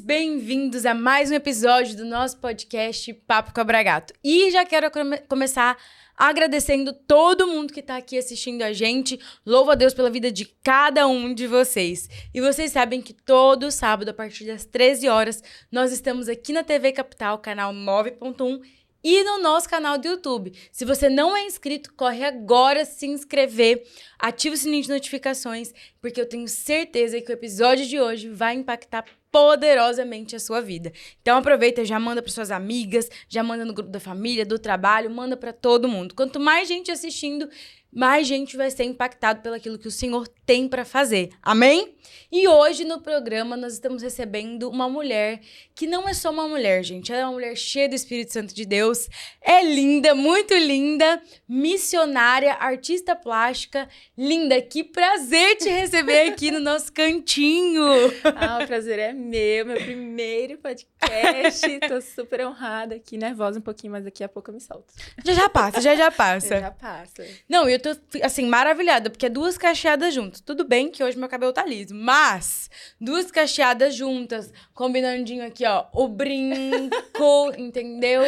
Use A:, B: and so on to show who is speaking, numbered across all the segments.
A: bem-vindos a mais um episódio do nosso podcast Papo com a Bragato. E já quero começar agradecendo todo mundo que está aqui assistindo a gente. Louvo a Deus pela vida de cada um de vocês. E vocês sabem que todo sábado, a partir das 13 horas, nós estamos aqui na TV Capital, canal 9.1, e no nosso canal do YouTube. Se você não é inscrito, corre agora se inscrever, ativa o sininho de notificações, porque eu tenho certeza que o episódio de hoje vai impactar poderosamente a sua vida. Então aproveita, já manda para suas amigas, já manda no grupo da família, do trabalho, manda para todo mundo. Quanto mais gente assistindo, mais gente vai ser impactado pelaquilo que o Senhor tem para fazer. Amém? E hoje no programa nós estamos recebendo uma mulher que não é só uma mulher, gente. Ela é uma mulher cheia do Espírito Santo de Deus. É linda, muito linda, missionária, artista plástica. Linda, que prazer te receber aqui no nosso cantinho.
B: O prazer é meu primeiro podcast. Tô super honrada aqui, nervosa um pouquinho, mas daqui a pouco eu me solto.
A: Já passa.
B: Já passa.
A: Não, eu tô, assim, maravilhada, porque é duas cacheadas juntas. Tudo bem que hoje meu cabelo tá liso, mas duas cacheadas juntas, combinandinho aqui, ó, o brinco, entendeu?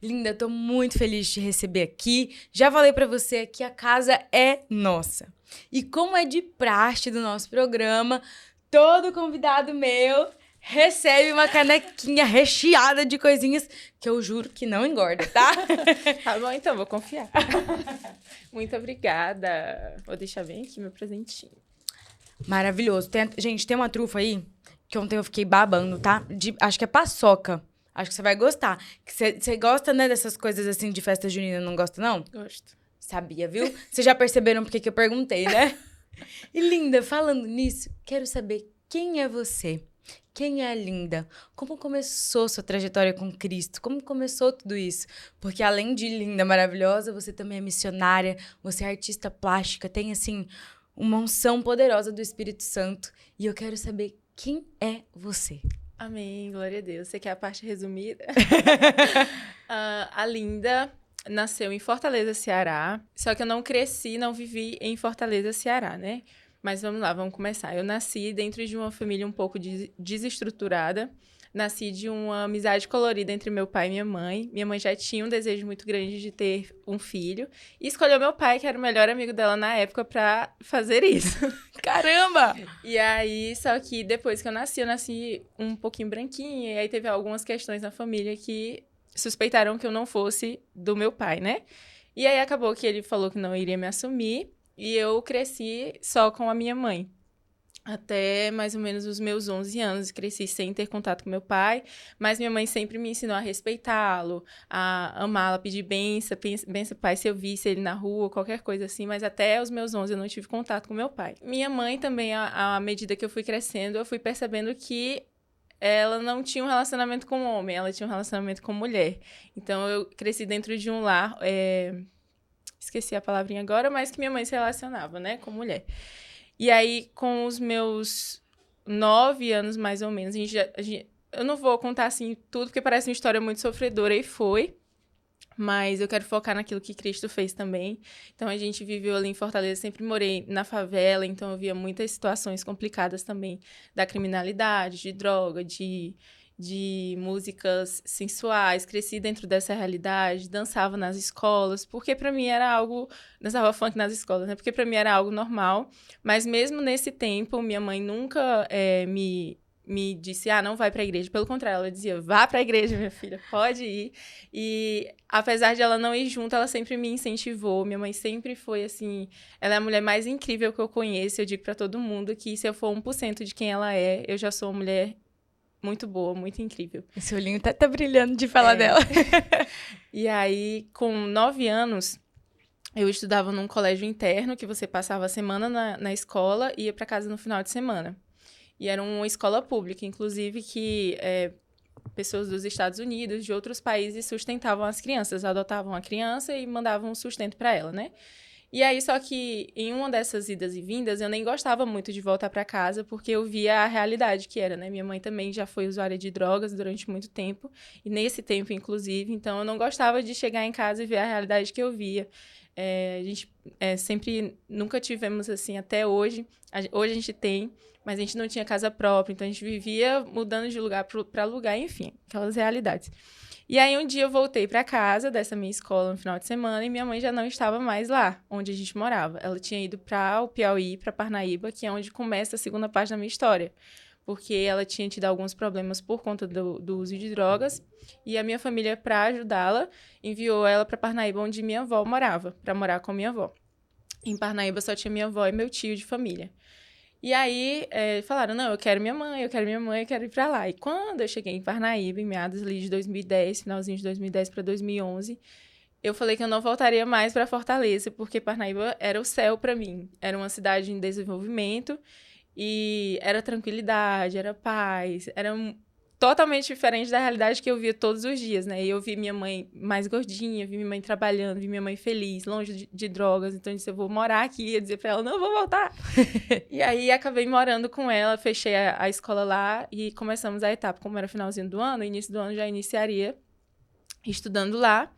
A: Linda, tô muito feliz de te receber aqui. Já falei pra você que a casa é nossa. E como é de praxe do nosso programa, todo convidado meu recebe uma canequinha recheada de coisinhas que eu juro que não engorda, tá?
B: Tá bom, então, vou confiar. Muito obrigada. Vou deixar bem aqui meu presentinho.
A: Maravilhoso. Gente, tem uma trufa aí que ontem eu fiquei babando, tá? Acho que é paçoca. Acho que você vai gostar. Você gosta, né, dessas coisas assim de festa junina, não gosta, não?
B: Gosto.
A: Sabia, viu? Vocês já perceberam por que eu perguntei, né? E Linda, falando nisso, quero saber quem é você? Quem é a Linda? Como começou sua trajetória com Cristo? Como começou tudo isso? Porque além de linda, maravilhosa, você também é missionária, você é artista plástica, tem, assim, uma unção poderosa do Espírito Santo. E eu quero saber quem é você.
B: Amém, glória a Deus. Você quer a parte resumida? A Linda nasceu em Fortaleza, Ceará. Só que eu não cresci, não vivi em Fortaleza, Ceará, né? Mas vamos lá, vamos começar. Eu nasci dentro de uma família um pouco desestruturada. Nasci de uma amizade colorida entre meu pai e minha mãe. Minha mãe já tinha um desejo muito grande de ter um filho. E escolheu meu pai, que era o melhor amigo dela na época, pra fazer isso.
A: Caramba!
B: E aí, só que depois que eu nasci um pouquinho branquinha. E aí teve algumas questões na família que suspeitaram que eu não fosse do meu pai, né? E aí acabou que ele falou que não iria me assumir. E eu cresci só com a minha mãe. Até mais ou menos os meus 11 anos, cresci sem ter contato com meu pai, mas minha mãe sempre me ensinou a respeitá-lo, a amá-lo, a pedir benção, pai, se eu visse ele na rua, qualquer coisa assim, mas até os meus 11 eu não tive contato com meu pai. Minha mãe também, à medida que eu fui crescendo, eu fui percebendo que ela não tinha um relacionamento com homem, ela tinha um relacionamento com mulher. Então, eu cresci dentro de um lar, esqueci a palavrinha agora, mas que minha mãe se relacionava, né, com mulher. E aí, com os meus 9 anos, mais ou menos, eu não vou contar, assim, tudo, porque parece uma história muito sofredora, e foi. Mas eu quero focar naquilo que Cristo fez também. Então, a gente viveu ali em Fortaleza, sempre morei na favela, então eu via muitas situações complicadas também, da criminalidade, de droga, de músicas sensuais, cresci dentro dessa realidade, dançava nas escolas, porque pra mim era algo... Dançava funk nas escolas, né? Porque pra mim era algo normal, mas mesmo nesse tempo, minha mãe nunca me disse, não vai pra igreja. Pelo contrário, ela dizia, vá pra igreja, minha filha, pode ir. E apesar de ela não ir junto, ela sempre me incentivou. Minha mãe sempre foi, assim... Ela é a mulher mais incrível que eu conheço. Eu digo pra todo mundo que se eu for 1% de quem ela é, eu já sou uma mulher muito boa, muito incrível.
A: Esse olhinho tá brilhando de falar dela.
B: E aí, com 9 anos, eu estudava num colégio interno, que você passava a semana na escola e ia para casa no final de semana. E era uma escola pública, inclusive, que pessoas dos Estados Unidos, de outros países, sustentavam as crianças, adotavam a criança e mandavam sustento para ela, né? E aí, só que em uma dessas idas e vindas, eu nem gostava muito de voltar para casa, porque eu via a realidade que era, né? Minha mãe também já foi usuária de drogas durante muito tempo, e nesse tempo, inclusive, então eu não gostava de chegar em casa e ver a realidade que eu via. A gente sempre, nunca tivemos assim, até hoje, hoje a gente tem mas a gente não tinha casa própria, então a gente vivia mudando de lugar para lugar, enfim, aquelas realidades. E aí um dia eu voltei para casa dessa minha escola no final de semana e minha mãe já não estava mais lá, onde a gente morava. Ela tinha ido para o Piauí, para Parnaíba, que é onde começa a segunda parte da minha história, porque ela tinha tido alguns problemas por conta do uso de drogas, e a minha família, para ajudá-la, enviou ela para Parnaíba, onde minha avó morava, para morar com minha avó. Em Parnaíba só tinha minha avó e meu tio de família. E aí, falaram, não, eu quero minha mãe, eu quero ir pra lá. E quando eu cheguei em Parnaíba, em meados ali de 2010, finalzinho de 2010 para 2011, eu falei que eu não voltaria mais para Fortaleza, porque Parnaíba era o céu para mim. Era uma cidade em desenvolvimento e era tranquilidade, era paz, era totalmente diferente da realidade que eu via todos os dias, né? E eu vi minha mãe mais gordinha, vi minha mãe trabalhando, vi minha mãe feliz, longe de drogas. Então eu disse, eu vou morar aqui. E ia dizer pra ela, não, eu vou voltar. E aí acabei morando com ela, fechei a escola lá e começamos a etapa. Como era finalzinho do ano, início do ano já iniciaria estudando lá.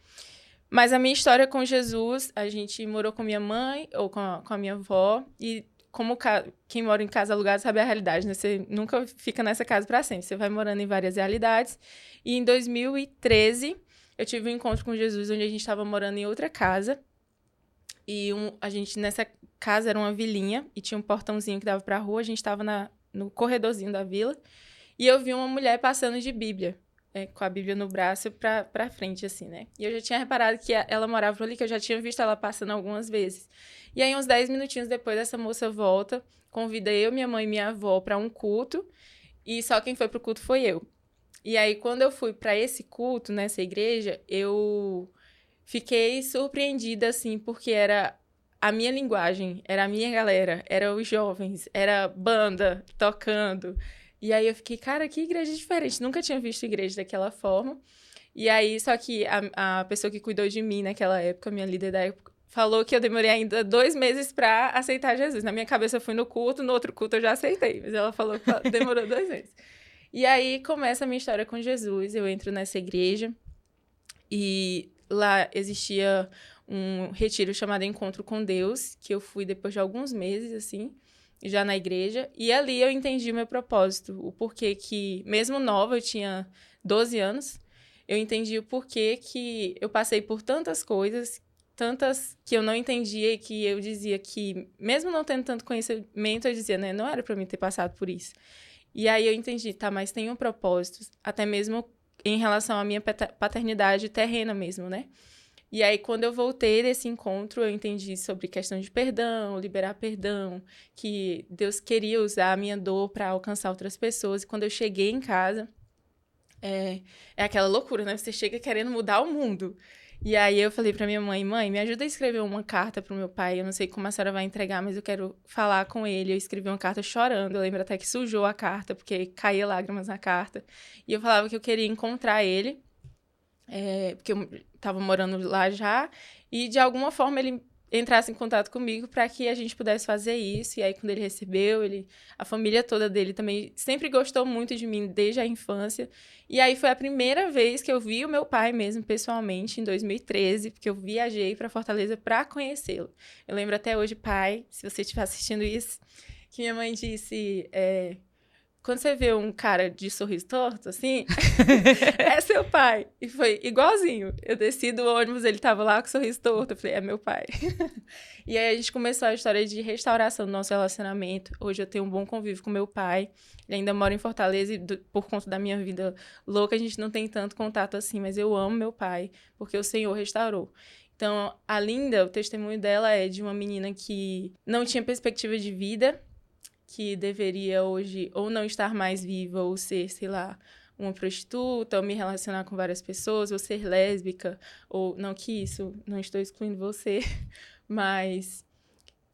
B: Mas a minha história com Jesus, a gente morou com minha mãe, ou com a minha avó, e como quem mora em casa alugada sabe a realidade, né? Você nunca fica nessa casa para sempre. Você vai morando em várias realidades. E em 2013, eu tive um encontro com Jesus, onde a gente estava morando em outra casa. E a gente, nessa casa, era uma vilinha, e tinha um portãozinho que dava para a rua. A gente estava no corredorzinho da vila. E eu vi uma mulher passando de Bíblia, com a Bíblia no braço pra frente, assim, né? E eu já tinha reparado que ela morava por ali, que eu já tinha visto ela passando algumas vezes. E aí, uns 10 minutinhos depois, essa moça volta, convida eu, minha mãe e minha avó para um culto, e só quem foi pro culto foi eu. E aí, quando eu fui para esse culto, nessa igreja, eu fiquei surpreendida, assim, porque era a minha linguagem, era a minha galera, eram os jovens, era banda tocando. E aí eu fiquei, cara, que igreja diferente. Nunca tinha visto igreja daquela forma. E aí, só que a pessoa que cuidou de mim naquela época, minha líder da época, falou que eu demorei ainda 2 meses para aceitar Jesus. Na minha cabeça eu fui no culto, no outro culto eu já aceitei. Mas ela falou que demorou 2 meses. E aí começa a minha história com Jesus. Eu entro nessa igreja e lá existia um retiro chamado Encontro com Deus, que eu fui depois de alguns meses, assim, já na igreja, e ali eu entendi o meu propósito, o porquê que, mesmo nova, eu tinha 12 anos, eu entendi o porquê que eu passei por tantas coisas, tantas que eu não entendia e que eu dizia que, mesmo não tendo tanto conhecimento, eu dizia, né, não era pra mim ter passado por isso. E aí eu entendi, tá, mas tem um propósito, até mesmo em relação à minha paternidade terrena mesmo, né? E aí, quando eu voltei desse encontro, eu entendi sobre questão de perdão, liberar perdão, que Deus queria usar a minha dor para alcançar outras pessoas. E quando eu cheguei em casa, é aquela loucura, né? Você chega querendo mudar o mundo. E aí eu falei para minha mãe, me ajuda a escrever uma carta pro meu pai. Eu não sei como a senhora vai entregar, mas eu quero falar com ele. Eu escrevi uma carta chorando. Eu lembro até que sujou a carta, porque caía lágrimas na carta. E eu falava que eu queria encontrar ele. Porque eu estava morando lá já, e de alguma forma ele entrasse em contato comigo para que a gente pudesse fazer isso. E aí, quando ele recebeu, a família toda dele também sempre gostou muito de mim desde a infância. E aí foi a primeira vez que eu vi o meu pai mesmo pessoalmente, em 2013, porque eu viajei para Fortaleza para conhecê-lo. Eu lembro até hoje, pai, se você estiver assistindo isso, que minha mãe disse... Quando você vê um cara de sorriso torto, assim, é seu pai. E foi igualzinho. Eu desci do ônibus, ele tava lá com sorriso torto. Eu falei, é meu pai. E aí a gente começou a história de restauração do nosso relacionamento. Hoje eu tenho um bom convívio com meu pai. Ele ainda mora em Fortaleza e por conta da minha vida louca, a gente não tem tanto contato assim. Mas eu amo meu pai, porque o Senhor restaurou. Então, a Linda, o testemunho dela é de uma menina que não tinha perspectiva de vida, que deveria hoje ou não estar mais viva, ou ser, sei lá, uma prostituta, ou me relacionar com várias pessoas, ou ser lésbica, ou não que isso, não estou excluindo você, mas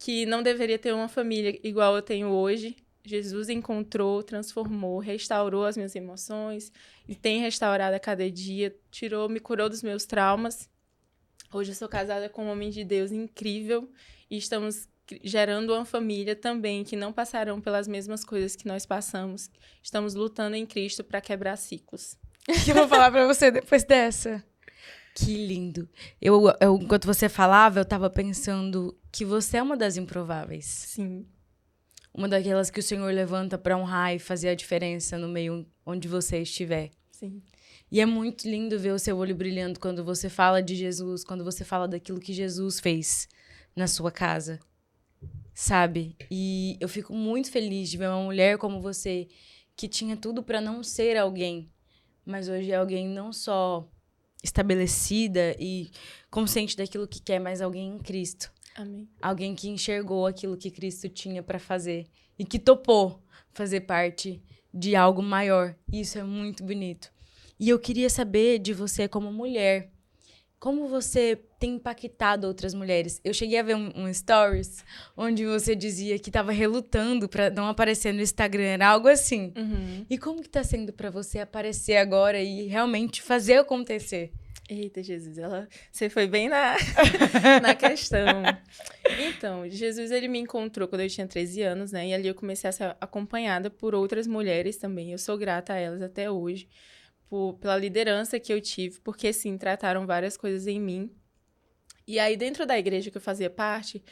B: que não deveria ter uma família igual eu tenho hoje. Jesus encontrou, transformou, restaurou as minhas emoções, e tem restaurado a cada dia, me curou dos meus traumas. Hoje eu sou casada com um homem de Deus incrível, e estamos gerando uma família também que não passarão pelas mesmas coisas que nós passamos. Estamos lutando em Cristo para quebrar ciclos.
A: O que eu vou falar para você depois dessa? Que lindo. Eu, enquanto você falava, eu tava pensando que você é uma das improváveis.
B: Sim.
A: uma daquelas que o Senhor levanta para honrar e fazer a diferença no meio onde você estiver.
B: Sim.
A: E é muito lindo ver o seu olho brilhando quando você fala de Jesus, quando você fala daquilo que Jesus fez na sua casa, sabe? E eu fico muito feliz de ver uma mulher como você, que tinha tudo para não ser alguém, mas hoje é alguém não só estabelecida e consciente daquilo que quer, mas alguém em Cristo.
B: Amém.
A: Alguém que enxergou aquilo que Cristo tinha para fazer e que topou fazer parte de algo maior. Isso é muito bonito. E eu queria saber de você como mulher, como você tem impactado outras mulheres? Eu cheguei a ver um stories onde você dizia que estava relutando para não aparecer no Instagram, era algo assim.
B: Uhum.
A: E como que tá sendo para você aparecer agora e realmente fazer acontecer?
B: Eita, Jesus, você foi bem na questão. Então, Jesus, ele me encontrou quando eu tinha 13 anos, né? E ali eu comecei a ser acompanhada por outras mulheres também. Eu sou grata a elas até hoje, pela liderança que eu tive, porque, sim, trataram várias coisas em mim. E aí, dentro da igreja que eu fazia parte,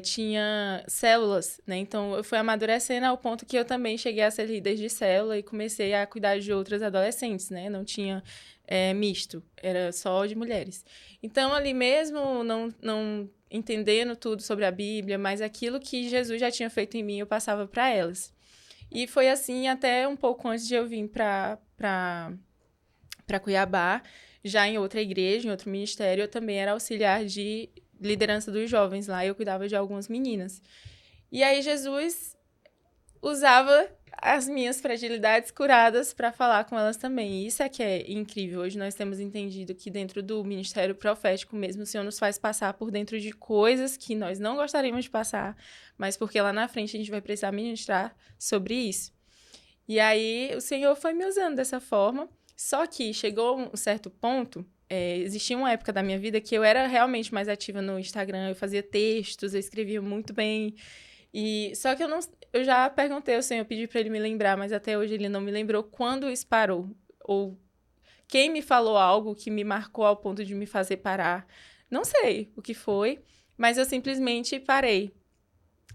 B: tinha células, né? Então, eu fui amadurecendo ao ponto que eu também cheguei a ser líder de célula e comecei a cuidar de outras adolescentes, né? Não tinha misto, era só de mulheres. Então, ali mesmo, não entendendo tudo sobre a Bíblia, mas aquilo que Jesus já tinha feito em mim, eu passava para elas. E foi assim até um pouco antes de eu vir para Cuiabá, já em outra igreja, em outro ministério, eu também era auxiliar de liderança dos jovens lá, e eu cuidava de algumas meninas. E aí Jesus usava as minhas fragilidades curadas para falar com elas também. E isso é que é incrível. Hoje nós temos entendido que dentro do ministério profético mesmo, o Senhor nos faz passar por dentro de coisas que nós não gostaríamos de passar, mas porque lá na frente a gente vai precisar ministrar sobre isso. E aí o Senhor foi me usando dessa forma. Só que chegou um certo ponto, existia uma época da minha vida que eu era realmente mais ativa no Instagram, eu fazia textos, eu escrevia muito bem. Só que eu já perguntei ao Senhor, eu pedi para ele me lembrar, mas até hoje ele não me lembrou quando isso parou. Ou quem me falou algo que me marcou ao ponto de me fazer parar. Não sei o que foi, mas eu simplesmente parei.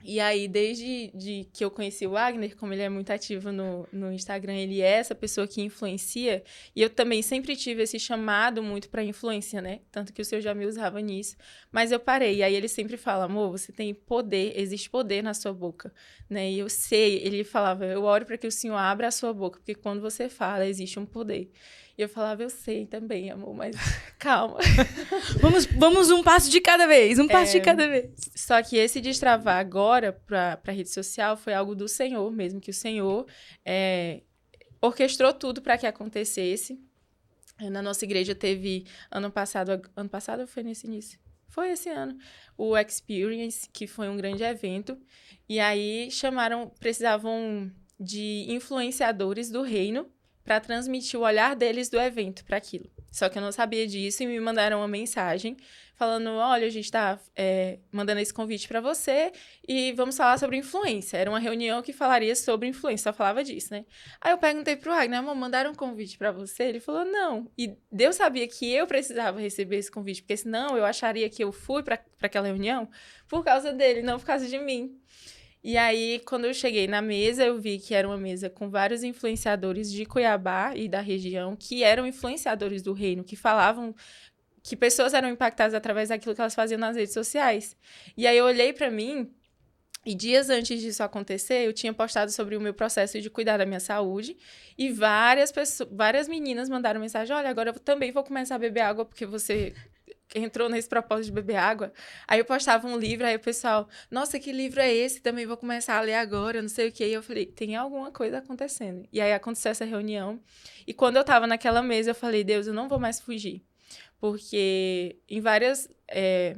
B: E aí, desde que eu conheci o Wagner, como ele é muito ativo no Instagram, ele é essa pessoa que influencia. E eu também sempre tive esse chamado muito para influência, né? Tanto que o Senhor já me usava nisso. Mas eu parei. E aí ele sempre fala, amor, você tem poder, existe poder na sua boca, né? E eu sei, ele falava, eu oro para que o Senhor abra a sua boca, porque quando você fala, existe um poder. E eu falava, eu sei também, amor, mas calma.
A: Vamos um passo de cada vez, um passo de cada vez.
B: Só que esse destravar agora para a rede social foi algo do Senhor mesmo, que o Senhor orquestrou tudo para que acontecesse. Na nossa igreja teve ano passado ou foi nesse início? Foi esse ano, o Experience, que foi um grande evento. E aí precisavam de influenciadores do reino para transmitir o olhar deles do evento para aquilo. Só que eu não sabia disso e me mandaram uma mensagem falando, olha, a gente está mandando esse convite para você e vamos falar sobre influência. Era uma reunião que falaria sobre influência, só falava disso, né? Aí eu perguntei pro Wagner, amor, mandaram um convite para você? Ele falou, não. E Deus sabia que eu precisava receber esse convite, porque senão eu acharia que eu fui para aquela reunião por causa dele, não por causa de mim. E aí, quando eu cheguei na mesa, eu vi que era uma mesa com vários influenciadores de Cuiabá e da região, que eram influenciadores do reino, que falavam que pessoas eram impactadas através daquilo que elas faziam nas redes sociais. E aí eu olhei para mim, e dias antes disso acontecer, eu tinha postado sobre o meu processo de cuidar da minha saúde, e várias meninas mandaram mensagem, olha, agora eu também vou começar a beber água, porque você entrou nesse propósito de beber água. Aí eu postava um livro, aí o pessoal, nossa, que livro é esse? Também vou começar a ler agora, não sei o quê. E eu falei, tem alguma coisa acontecendo. E aí aconteceu essa reunião. E quando eu tava naquela mesa, eu falei, Deus, eu não vou mais fugir. Porque em vários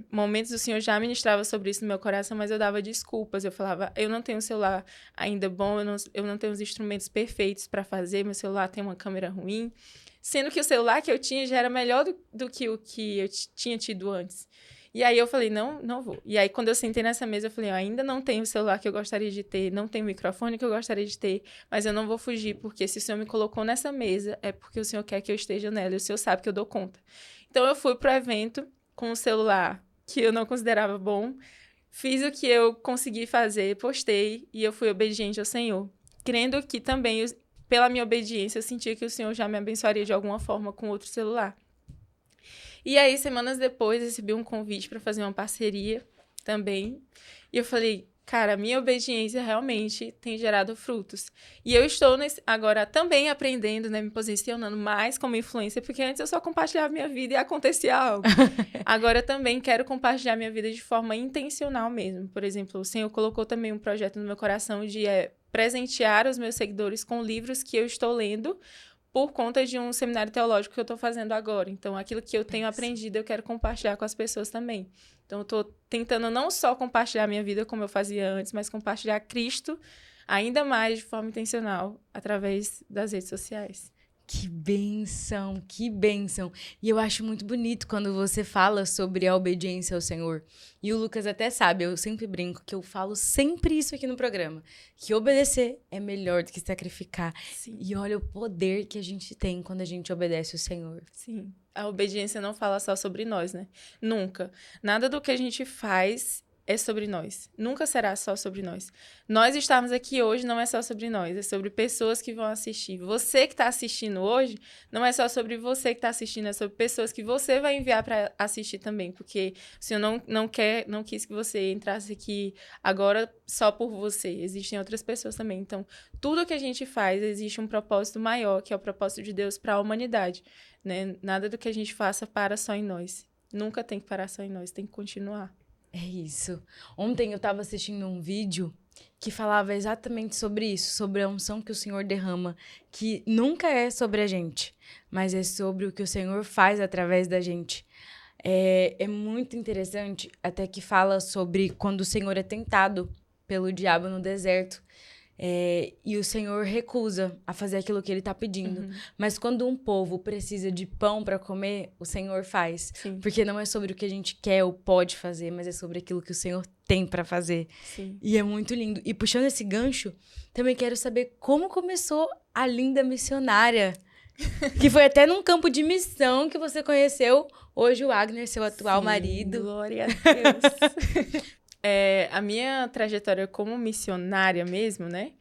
B: momentos o Senhor já ministrava sobre isso no meu coração, mas eu dava desculpas. Eu falava, eu não tenho um celular ainda bom, eu não tenho os instrumentos perfeitos para fazer, meu celular tem uma câmera ruim. Sendo que o celular que eu tinha já era melhor do que o que eu tinha tido antes. E aí eu falei, não vou. E aí quando eu sentei nessa mesa, eu falei, eu ainda não tenho o celular que eu gostaria de ter, não tenho o microfone que eu gostaria de ter, mas eu não vou fugir, porque se o Senhor me colocou nessa mesa, é porque o Senhor quer que eu esteja nela, e o Senhor sabe que eu dou conta. Então eu fui pro evento com um celular que eu não considerava bom, fiz o que eu consegui fazer, postei e eu fui obediente ao Senhor. Crendo que também, pela minha obediência, eu sentia que o Senhor já me abençoaria de alguma forma com outro celular. E aí, semanas depois, recebi um convite para fazer uma parceria também. E eu falei, cara, a minha obediência realmente tem gerado frutos. E eu estou agora também aprendendo, né, me posicionando mais como influência, porque antes eu só compartilhava minha vida e acontecia algo. Agora eu também quero compartilhar minha vida de forma intencional mesmo. Por exemplo, o Senhor colocou também um projeto no meu coração de presentear os meus seguidores com livros que eu estou lendo por conta de um seminário teológico que eu estou fazendo agora. Então, aquilo que eu tenho aprendido, eu quero compartilhar com as pessoas também. Então, eu estou tentando não só compartilhar minha vida como eu fazia antes, mas compartilhar Cristo ainda mais de forma intencional através das redes sociais.
A: Que bênção, que bênção. E eu acho muito bonito quando você fala sobre a obediência ao Senhor. E o Lucas até sabe, eu sempre brinco que eu falo sempre isso aqui no programa, que obedecer é melhor do que sacrificar.
B: Sim.
A: E olha o poder que a gente tem quando a gente obedece ao Senhor.
B: Sim. A obediência não fala só sobre nós, né? Nunca. Nada do que a gente faz é sobre nós. Nunca será só sobre nós. Nós estarmos aqui hoje não é só sobre nós, é sobre pessoas que vão assistir. Você que está assistindo hoje, não é só sobre você que está assistindo, é sobre pessoas que você vai enviar para assistir também, porque o Senhor não quis que você entrasse aqui agora só por você. Existem outras pessoas também. Então, tudo que a gente faz, existe um propósito maior, que é o propósito de Deus para a humanidade, né? Nada do que a gente faça para só em nós. Nunca tem que parar só em nós, tem que continuar.
A: É isso. Ontem eu estava assistindo um vídeo que falava exatamente sobre isso, sobre a unção que o Senhor derrama, que nunca é sobre a gente, mas é sobre o que o Senhor faz através da gente. É muito interessante, até que fala sobre quando o Senhor é tentado pelo diabo no deserto, e o Senhor recusa a fazer aquilo que ele está pedindo.
B: Uhum.
A: Mas quando um povo precisa de pão para comer, o Senhor faz.
B: Sim.
A: Porque não é sobre o que a gente quer ou pode fazer, mas é sobre aquilo que o Senhor tem para fazer.
B: Sim.
A: E é muito lindo. E puxando esse gancho, também quero saber como começou a Linda Missionária. Que foi até num campo de missão que você conheceu hoje o Wagner, seu atual marido.
B: Glória a Deus. A minha trajetória como missionária mesmo, né?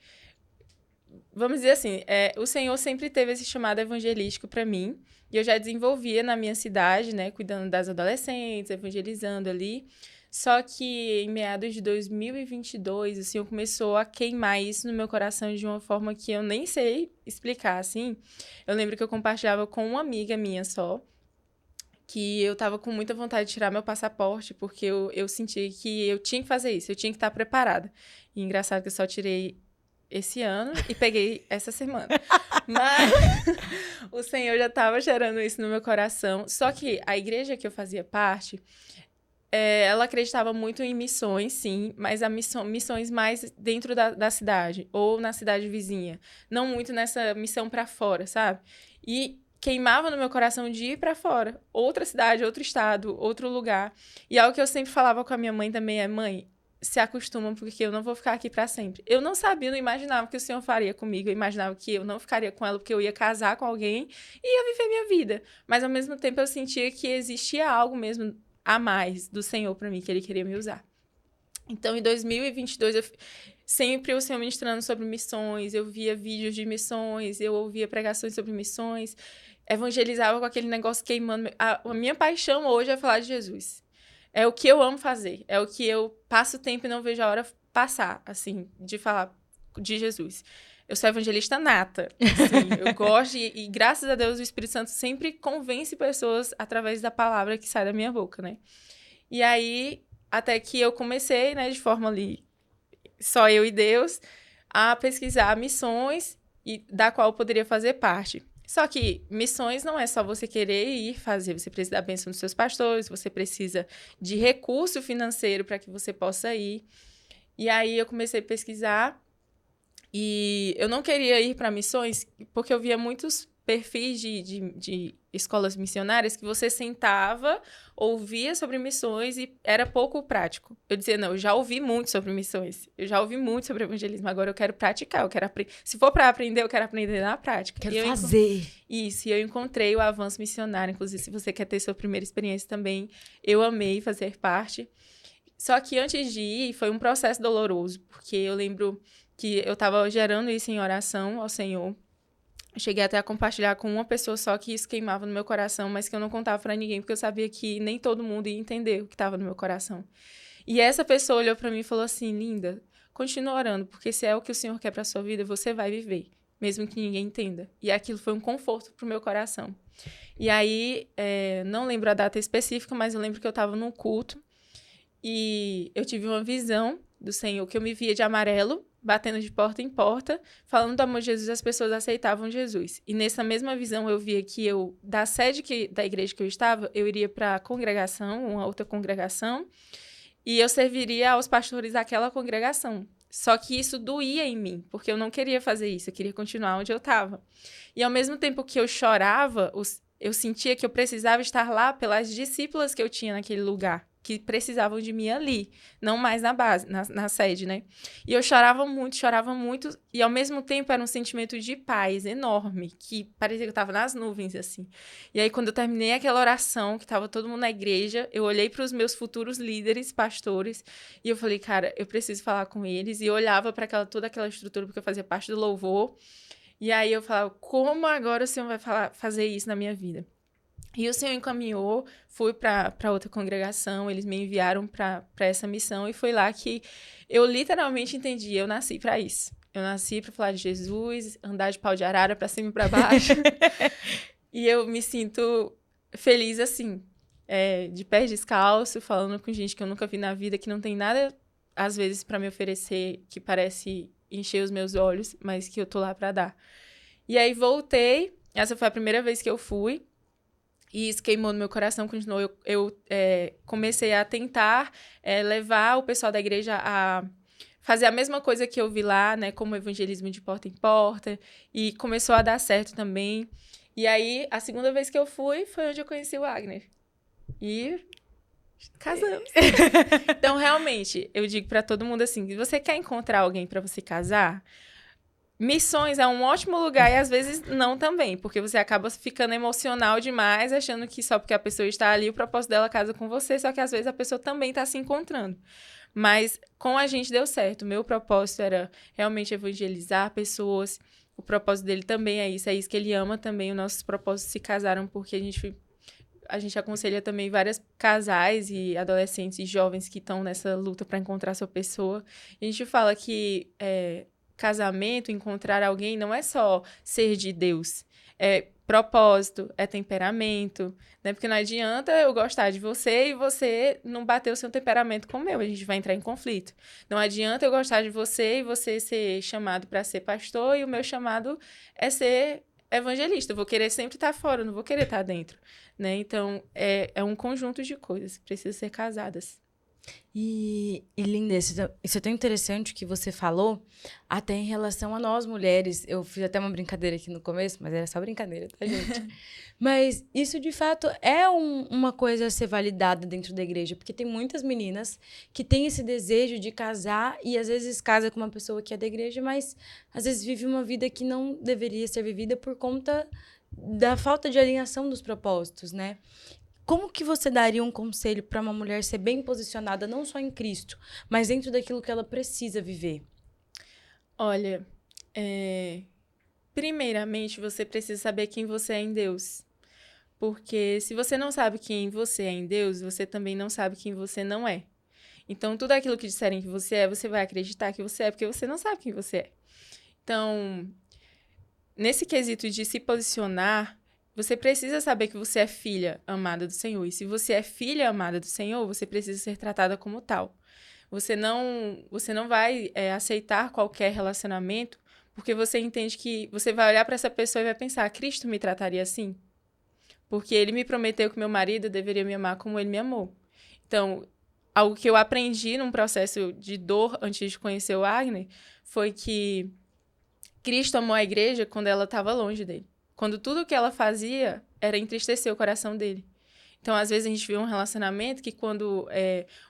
B: Vamos dizer assim, o Senhor sempre teve esse chamado evangelístico para mim. E eu já desenvolvia na minha cidade, né? Cuidando das adolescentes, evangelizando ali. Só que em meados de 2022, o Senhor começou a queimar isso no meu coração de uma forma que eu nem sei explicar, assim. Eu lembro que eu compartilhava com uma amiga minha só, que eu tava com muita vontade de tirar meu passaporte, porque eu senti que eu tinha que fazer isso, eu tinha que estar preparada. E engraçado que eu só tirei esse ano e peguei essa semana. Mas o Senhor já estava gerando isso no meu coração. Só que a igreja que eu fazia parte, ela acreditava muito em missões, sim, mas missões mais dentro da cidade ou na cidade vizinha. Não muito nessa missão para fora, sabe? E queimava no meu coração de ir para fora. Outra cidade, outro estado, outro lugar. E algo que eu sempre falava com a minha mãe também é: mãe, se acostumam, porque eu não vou ficar aqui para sempre. Eu não sabia, não imaginava o que o Senhor faria comigo. Eu imaginava que eu não ficaria com ela porque eu ia casar com alguém e ia viver minha vida. Mas, ao mesmo tempo, eu sentia que existia algo mesmo a mais do Senhor para mim, que Ele queria me usar. Então, em 2022, sempre o Senhor ministrando sobre missões, eu via vídeos de missões, eu ouvia pregações sobre missões, evangelizava com aquele negócio queimando. A minha paixão hoje é falar de Jesus. É o que eu amo fazer, é o que eu passo o tempo e não vejo a hora passar, assim, de falar de Jesus. Eu sou evangelista nata, assim, eu gosto e graças a Deus o Espírito Santo sempre convence pessoas através da palavra que sai da minha boca, né? E aí, até que eu comecei, né, de forma ali, só eu e Deus, a pesquisar missões e da qual eu poderia fazer parte. Só que missões não é só você querer ir fazer, você precisa da bênção dos seus pastores, você precisa de recurso financeiro para que você possa ir. E aí eu comecei a pesquisar e eu não queria ir para missões porque eu via muitos perfis de escolas missionárias que você sentava, ouvia sobre missões e era pouco prático. Eu dizia, não, eu já ouvi muito sobre missões, eu já ouvi muito sobre evangelismo, agora eu quero praticar, eu quero aprender. Se for para aprender, eu quero aprender na prática.
A: Quero fazer.
B: Isso, e eu encontrei o Avanço Missionário, inclusive se você quer ter sua primeira experiência também, eu amei fazer parte. Só que antes de ir, foi um processo doloroso, porque eu lembro que eu estava gerando isso em oração ao Senhor. Eu cheguei até a compartilhar com uma pessoa só que isso queimava no meu coração, mas que eu não contava para ninguém, porque eu sabia que nem todo mundo ia entender o que estava no meu coração. E essa pessoa olhou para mim e falou assim: linda, continua orando, porque se é o que o Senhor quer para sua vida, você vai viver, mesmo que ninguém entenda. E aquilo foi um conforto pro meu coração. E aí, não lembro a data específica, mas eu lembro que eu estava num culto e eu tive uma visão do Senhor, que eu me via de amarelo, batendo de porta em porta, falando do amor de Jesus, as pessoas aceitavam Jesus. E nessa mesma visão eu via que eu, da sede da igreja que eu estava, eu iria para a congregação, uma outra congregação, e eu serviria aos pastores daquela congregação. Só que isso doía em mim, porque eu não queria fazer isso, eu queria continuar onde eu estava. E ao mesmo tempo que eu chorava, eu sentia que eu precisava estar lá pelas discípulas que eu tinha naquele lugar, que precisavam de mim ali, não mais na base, na sede, né? E eu chorava muito, e ao mesmo tempo era um sentimento de paz enorme, que parecia que eu estava nas nuvens, assim. E aí, quando eu terminei aquela oração, que estava todo mundo na igreja, eu olhei para os meus futuros líderes, pastores, e eu falei, cara, eu preciso falar com eles, e eu olhava para toda aquela estrutura, porque eu fazia parte do louvor, e aí eu falava, como agora o Senhor vai fazer isso na minha vida? E o Senhor encaminhou, fui para outra congregação, eles me enviaram para essa missão, e foi lá que eu literalmente entendi, eu nasci para isso. Eu nasci para falar de Jesus, andar de pau de arara para cima e para baixo. E eu me sinto feliz assim, de pés descalço, falando com gente que eu nunca vi na vida, que não tem nada, às vezes, para me oferecer, que parece encher os meus olhos, mas que eu tô lá para dar. E aí voltei, essa foi a primeira vez que eu fui, e isso queimou no meu coração, continuou. Eu comecei a tentar levar o pessoal da igreja a fazer a mesma coisa que eu vi lá, né? Como evangelismo de porta em porta. E começou a dar certo também. E aí, a segunda vez que eu fui, foi onde eu conheci o Wagner. E casamos. Então, realmente, eu digo pra todo mundo assim, se você quer encontrar alguém pra você casar, missões é um ótimo lugar e às vezes não também, porque você acaba ficando emocional demais, achando que só porque a pessoa está ali, o propósito dela casa com você, só que às vezes a pessoa também está se encontrando. Mas com a gente deu certo. O meu propósito era realmente evangelizar pessoas. O propósito dele também é isso que ele ama também. Os nossos propósitos se casaram porque a gente aconselha também vários casais e adolescentes e jovens que estão nessa luta para encontrar sua pessoa. E a gente fala que casamento, encontrar alguém, não é só ser de Deus. É propósito, é temperamento, né? Porque não adianta eu gostar de você e você não bater o seu temperamento com o meu. A gente vai entrar em conflito. Não adianta eu gostar de você e você ser chamado para ser pastor e o meu chamado é ser evangelista. Eu vou querer sempre estar fora, eu não vou querer estar dentro, né? Então, é um conjunto de coisas que precisam ser casadas.
A: E linda, isso é tão interessante que você falou, até em relação a nós mulheres. Eu fiz até uma brincadeira aqui no começo, mas era só brincadeira, tá, gente? Mas isso, de fato, é uma coisa a ser validada dentro da igreja, porque tem muitas meninas que têm esse desejo de casar e, às vezes, casa com uma pessoa que é da igreja, mas, às vezes, vive uma vida que não deveria ser vivida por conta da falta de alinhação dos propósitos, né? Como que você daria um conselho para uma mulher ser bem posicionada, não só em Cristo, mas dentro daquilo que ela precisa viver?
B: Olha, primeiramente, você precisa saber quem você é em Deus. Porque se você não sabe quem você é em Deus, você também não sabe quem você não é. Então, tudo aquilo que disserem que você vai acreditar que você é, porque você não sabe quem você é. Então, nesse quesito de se posicionar, você precisa saber que você é filha amada do Senhor. E se você é filha amada do Senhor, você precisa ser tratada como tal. Você não vai aceitar qualquer relacionamento porque você entende que você vai olhar para essa pessoa e vai pensar, Cristo me trataria assim? Porque ele me prometeu que meu marido deveria me amar como ele me amou. Então, algo que eu aprendi num processo de dor antes de conhecer o Wagner foi que Cristo amou a igreja quando ela estava longe dele. Quando tudo que ela fazia era entristecer o coração dele. Então, às vezes, a gente vê um relacionamento que quando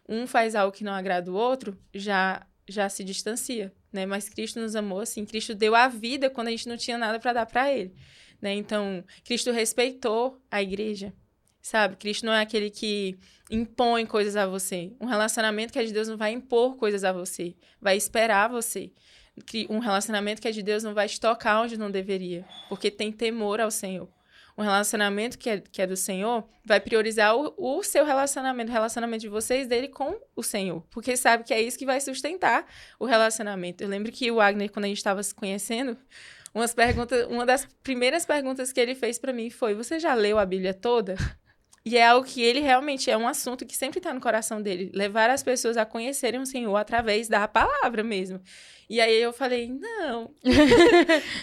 B: um faz algo que não agrada o outro, já se distancia, né? Mas Cristo nos amou assim. Cristo deu a vida quando a gente não tinha nada para dar para ele, né? Então, Cristo respeitou a igreja. sabe? Cristo não é aquele que impõe coisas a você. Um relacionamento que é de Deus não vai impor coisas a você, vai esperar você. Um relacionamento que é de Deus não vai te tocar onde não deveria, porque tem temor ao Senhor. Um relacionamento que é do Senhor vai priorizar o seu relacionamento, o relacionamento de vocês, dele com o Senhor. Porque sabe que é isso que vai sustentar o relacionamento. Eu lembro que o Wagner, quando a gente estava se conhecendo, uma das primeiras perguntas que ele fez para mim foi: você já leu a Bíblia toda? E é algo que ele realmente é um assunto que sempre está no coração dele. Levar as pessoas a conhecerem o Senhor através da palavra mesmo. E aí eu falei, não.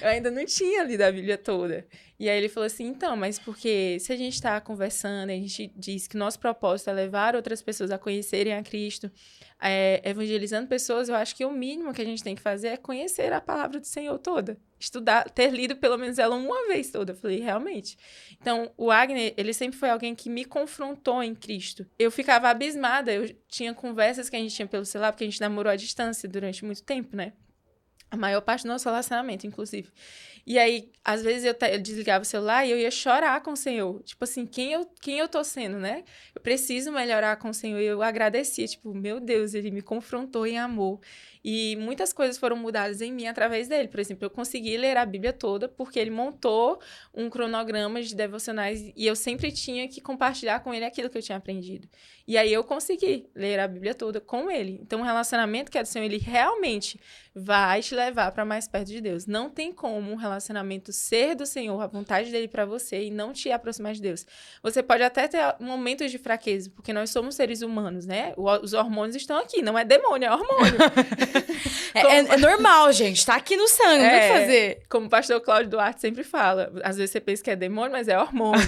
B: Eu ainda não tinha lido a Bíblia toda. E aí ele falou assim, então, mas porque se a gente está conversando, a gente diz que nosso propósito é levar outras pessoas a conhecerem a Cristo, evangelizando pessoas, eu acho que o mínimo que a gente tem que fazer é conhecer a palavra do Senhor toda. Estudar, ter lido pelo menos ela uma vez toda. Eu falei, realmente. Então, o Wagner, ele sempre foi alguém que me confrontou em Cristo. Eu ficava abismada, eu tinha conversas que a gente tinha pelo celular, porque a gente namorou à distância durante muito tempo, né? A maior parte do nosso relacionamento, inclusive. E aí, às vezes, eu desligava o celular e eu ia chorar com o Senhor. Tipo assim, quem eu tô sendo, né? Eu preciso melhorar com o Senhor. E eu agradecia, tipo, meu Deus, ele me confrontou em amor. E muitas coisas foram mudadas em mim através dele. Por exemplo, eu consegui ler a Bíblia toda porque ele montou um cronograma de devocionais e eu sempre tinha que compartilhar com ele aquilo que eu tinha aprendido. E aí eu consegui ler a Bíblia toda com ele. Então, o relacionamento que é do Senhor, ele realmente vai te levar para mais perto de Deus. Não tem como um relacionamento ser do Senhor, a vontade dele para você, e não te aproximar de Deus. Você pode até ter momentos de fraqueza, porque nós somos seres humanos, né? Os hormônios estão aqui, não é demônio, é hormônio.
A: É normal, gente. Tá aqui no sangue, não tem o que fazer.
B: Como o pastor Cláudio Duarte sempre fala, às vezes você pensa que é demônio, mas é hormônio.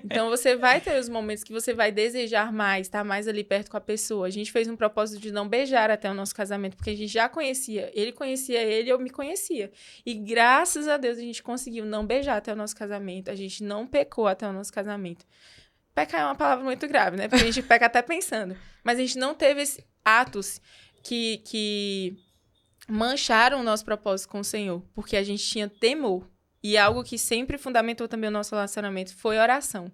B: Então, você vai ter os momentos que você vai desejar mais, estar mais ali perto com a pessoa. A gente fez um propósito de não beijar até o nosso casamento, porque a gente já conhecia. Ele conhecia ele, eu me conhecia. E graças a Deus a gente conseguiu não beijar até o nosso casamento. A gente não pecou até o nosso casamento. Pecar é uma palavra muito grave, né? Porque a gente peca até pensando. Mas a gente não teve esses atos que mancharam o nosso propósito com o Senhor, porque a gente tinha temor. E algo que sempre fundamentou também o nosso relacionamento foi oração.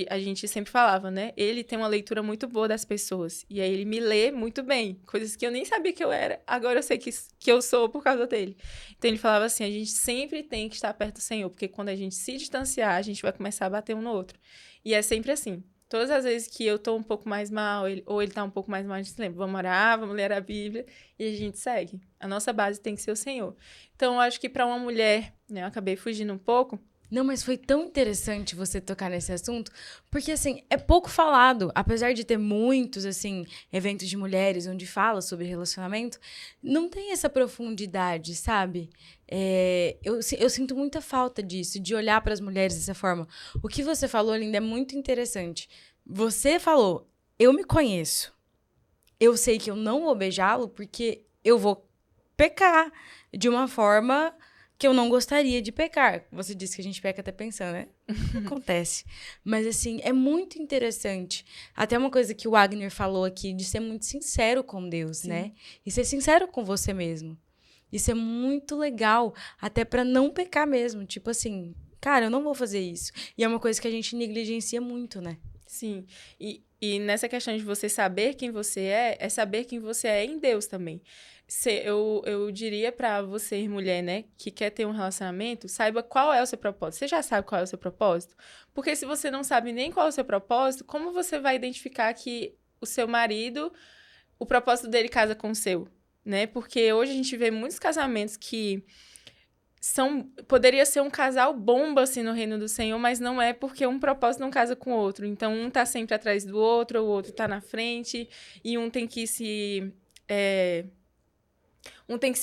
B: A gente sempre falava, né? Ele tem uma leitura muito boa das pessoas. E aí ele me lê muito bem. Coisas que eu nem sabia que eu era. Agora eu sei que eu sou por causa dele. Então ele falava assim, a gente sempre tem que estar perto do Senhor. Porque quando a gente se distanciar, a gente vai começar a bater um no outro. E é sempre assim. Todas as vezes que eu tô um pouco mais mal, ou ele tá um pouco mais mal, a gente se lembra, vamos orar, vamos ler a Bíblia, e a gente segue. A nossa base tem que ser o Senhor. Então, eu acho que para uma mulher, né, eu acabei fugindo um pouco.
A: Não, mas foi tão interessante você tocar nesse assunto, porque, assim, é pouco falado. Apesar de ter muitos, assim, eventos de mulheres onde fala sobre relacionamento, não tem essa profundidade, sabe? Eu sinto muita falta disso, de olhar para as mulheres dessa forma. O que você falou, Linda, é muito interessante. Você falou, eu me conheço. Eu sei que eu não vou beijá-lo porque eu vou pecar de uma forma que eu não gostaria de pecar. Você disse que a gente peca até pensando, né? Acontece. Mas, assim, é muito interessante. Até uma coisa que o Wagner falou aqui, de ser muito sincero com Deus, Sim. né? E ser sincero com você mesmo. Isso é muito legal, até pra não pecar mesmo. Tipo assim, cara, eu não vou fazer isso. E é uma coisa que a gente negligencia muito, né?
B: Sim. E nessa questão de você saber quem você é saber quem você é em Deus também. Eu diria pra você, mulher, né, que quer ter um relacionamento, saiba qual é o seu propósito. Você já sabe qual é o seu propósito? Porque se você não sabe nem qual é o seu propósito, como você vai identificar que o seu marido, o propósito dele casa com o seu, né? Porque hoje a gente vê muitos casamentos que poderia ser um casal bomba, assim, no reino do Senhor, mas não é porque um propósito não casa com o outro. Então, um tá sempre atrás do outro, o outro tá na frente, e um tem que se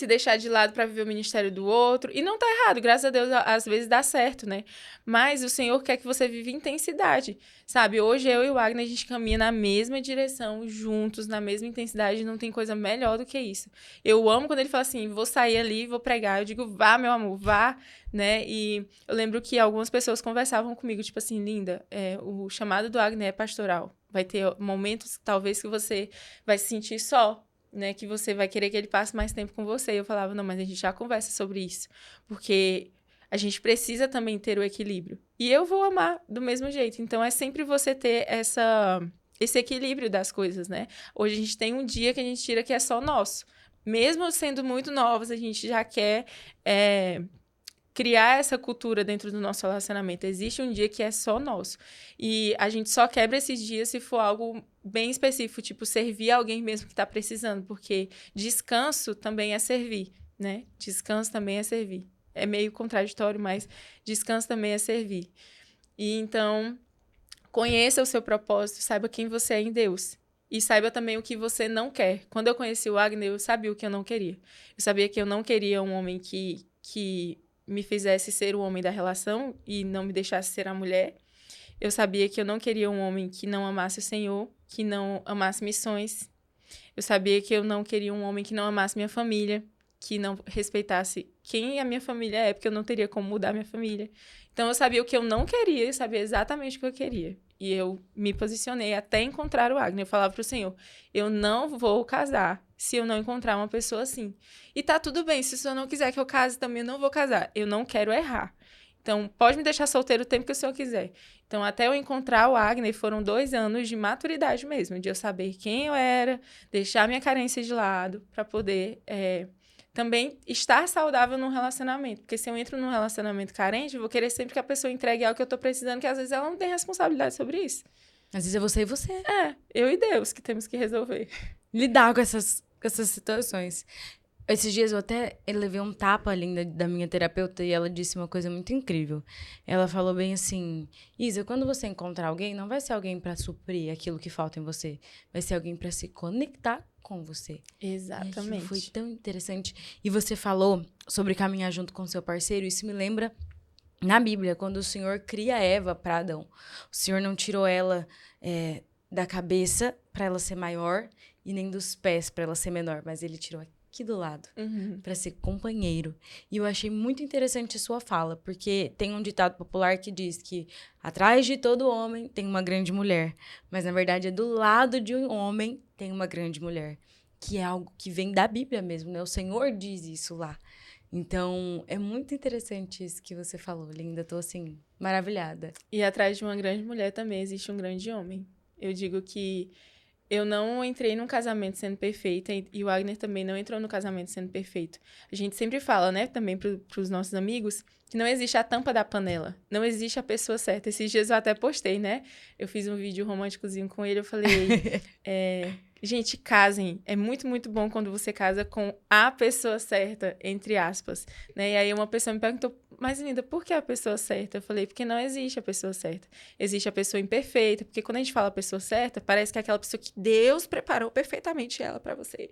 B: deixar de lado para viver o ministério do outro. E não tá errado, graças a Deus, às vezes dá certo, né? Mas o Senhor quer que você viva intensidade, sabe? Hoje eu e o Wagner, a gente caminha na mesma direção, juntos, na mesma intensidade, não tem coisa melhor do que isso. Eu amo quando ele fala assim, vou sair ali, vou pregar. Eu digo, vá, meu amor, vá, né? E eu lembro que algumas pessoas conversavam comigo, tipo assim, Linda, o chamado do Wagner é pastoral. Vai ter momentos, talvez, que você vai se sentir só, né, que você vai querer que ele passe mais tempo com você. E eu falava, não, mas a gente já conversa sobre isso. Porque A gente precisa também ter o equilíbrio. E eu vou amar do mesmo jeito. Então, é sempre você ter esse equilíbrio das coisas, né? Hoje a gente tem um dia que a gente tira que é só nosso. Mesmo sendo muito novos, a gente já quer criar essa cultura dentro do nosso relacionamento. Existe um dia que é só nosso. E a gente só quebra esses dias se for algo bem específico, tipo servir alguém mesmo que está precisando, porque descanso também é servir, né? Descanso também é servir. É meio contraditório, mas descanso também é servir. E então, conheça o seu propósito, saiba quem você é em Deus. E saiba também o que você não quer. Quando eu conheci o Wagner, eu sabia o que eu não queria. Eu sabia que eu não queria um homem que me fizesse ser o homem da relação e não me deixasse ser a mulher. Eu sabia que eu não queria um homem que não amasse o Senhor, que não amasse missões. Eu sabia que eu não queria um homem que não amasse minha família, que não respeitasse quem a minha família é, porque eu não teria como mudar minha família. Então, eu sabia o que eu não queria e sabia exatamente o que eu queria. E eu me posicionei até encontrar o Wagner. Eu falava pro Senhor, eu não vou casar se eu não encontrar uma pessoa assim. E tá tudo bem, se o Senhor não quiser que eu case também, eu não vou casar. Eu não quero errar. Então, pode me deixar solteiro o tempo que o Senhor quiser. Então, até eu encontrar o Wagner, foram 2 anos de maturidade mesmo, de eu saber quem eu era, deixar minha carência de lado, para poder também estar saudável num relacionamento. Porque se eu entro num relacionamento carente, eu vou querer sempre que a pessoa entregue algo que eu tô precisando, que às vezes ela não tem responsabilidade sobre isso.
A: Às vezes é você e você.
B: Eu e Deus que temos que resolver.
A: Lidar com essas situações. Esses dias eu levei um tapa ali da minha terapeuta e ela disse uma coisa muito incrível. Ela falou bem assim, Isa, quando você encontrar alguém, não vai ser alguém para suprir aquilo que falta em você. Vai ser alguém para se conectar com você.
B: Exatamente.
A: E foi tão interessante. E você falou sobre caminhar junto com seu parceiro. Isso me lembra na Bíblia, quando o Senhor cria Eva para Adão. O Senhor não tirou ela da cabeça para ela ser maior e nem dos pés para ela ser menor, mas ele tirou aqui do lado para ser companheiro. E eu achei muito interessante a sua fala, porque tem um ditado popular que diz que atrás de todo homem tem uma grande mulher, mas na verdade é do lado de um homem tem uma grande mulher, que é algo que vem da Bíblia mesmo, né? O Senhor diz isso lá. Então, é muito interessante isso que você falou, Linda. Tô, assim, maravilhada.
B: E atrás de uma grande mulher também existe um grande homem. Eu digo que eu não entrei num casamento sendo perfeita e o Wagner também não entrou no casamento sendo perfeito. A gente sempre fala, né, também pros nossos amigos, que não existe a tampa da panela. Não existe a pessoa certa. Esses dias eu até postei, né? Eu fiz um vídeo românticozinho com ele, eu falei... Gente, casem. É muito, muito bom quando você casa com a pessoa certa, entre aspas, né? E aí uma pessoa me perguntou, mas Linda, por que a pessoa certa? Eu falei, porque não existe a pessoa certa. Existe a pessoa imperfeita, porque quando a gente fala a pessoa certa, parece que é aquela pessoa que Deus preparou perfeitamente ela pra você.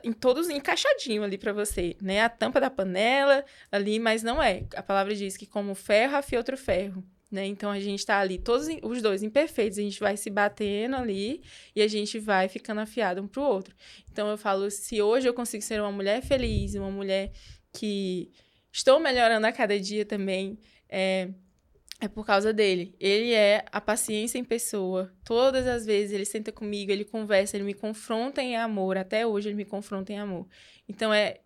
B: Em todos encaixadinho ali pra você, né? A tampa da panela ali, mas não é. A palavra diz que como ferro afia outro ferro. Né? Então, a gente tá ali, todos os dois imperfeitos, a gente vai se batendo ali e a gente vai ficando afiado um pro outro. Então, eu falo, se hoje eu consigo ser uma mulher feliz, uma mulher que estou melhorando a cada dia também, é por causa dele. Ele é a paciência em pessoa. Todas as vezes ele senta comigo, ele conversa, ele me confronta em amor. Até hoje ele me confronta em amor. Então, é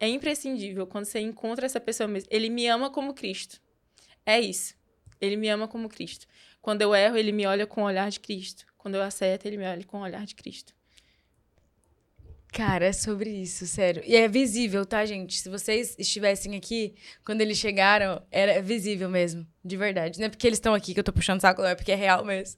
B: imprescindível quando você encontra essa pessoa mesmo. Ele me ama como Cristo. É isso. Ele me ama como Cristo. Quando eu erro, ele me olha com o olhar de Cristo. Quando eu acerto, ele me olha com o olhar de Cristo.
A: Cara, é sobre isso, sério. E é visível, tá, gente? Se vocês estivessem aqui, quando eles chegaram, era visível mesmo, de verdade. Não é porque eles estão aqui que eu tô puxando saco, não, é porque é real mesmo.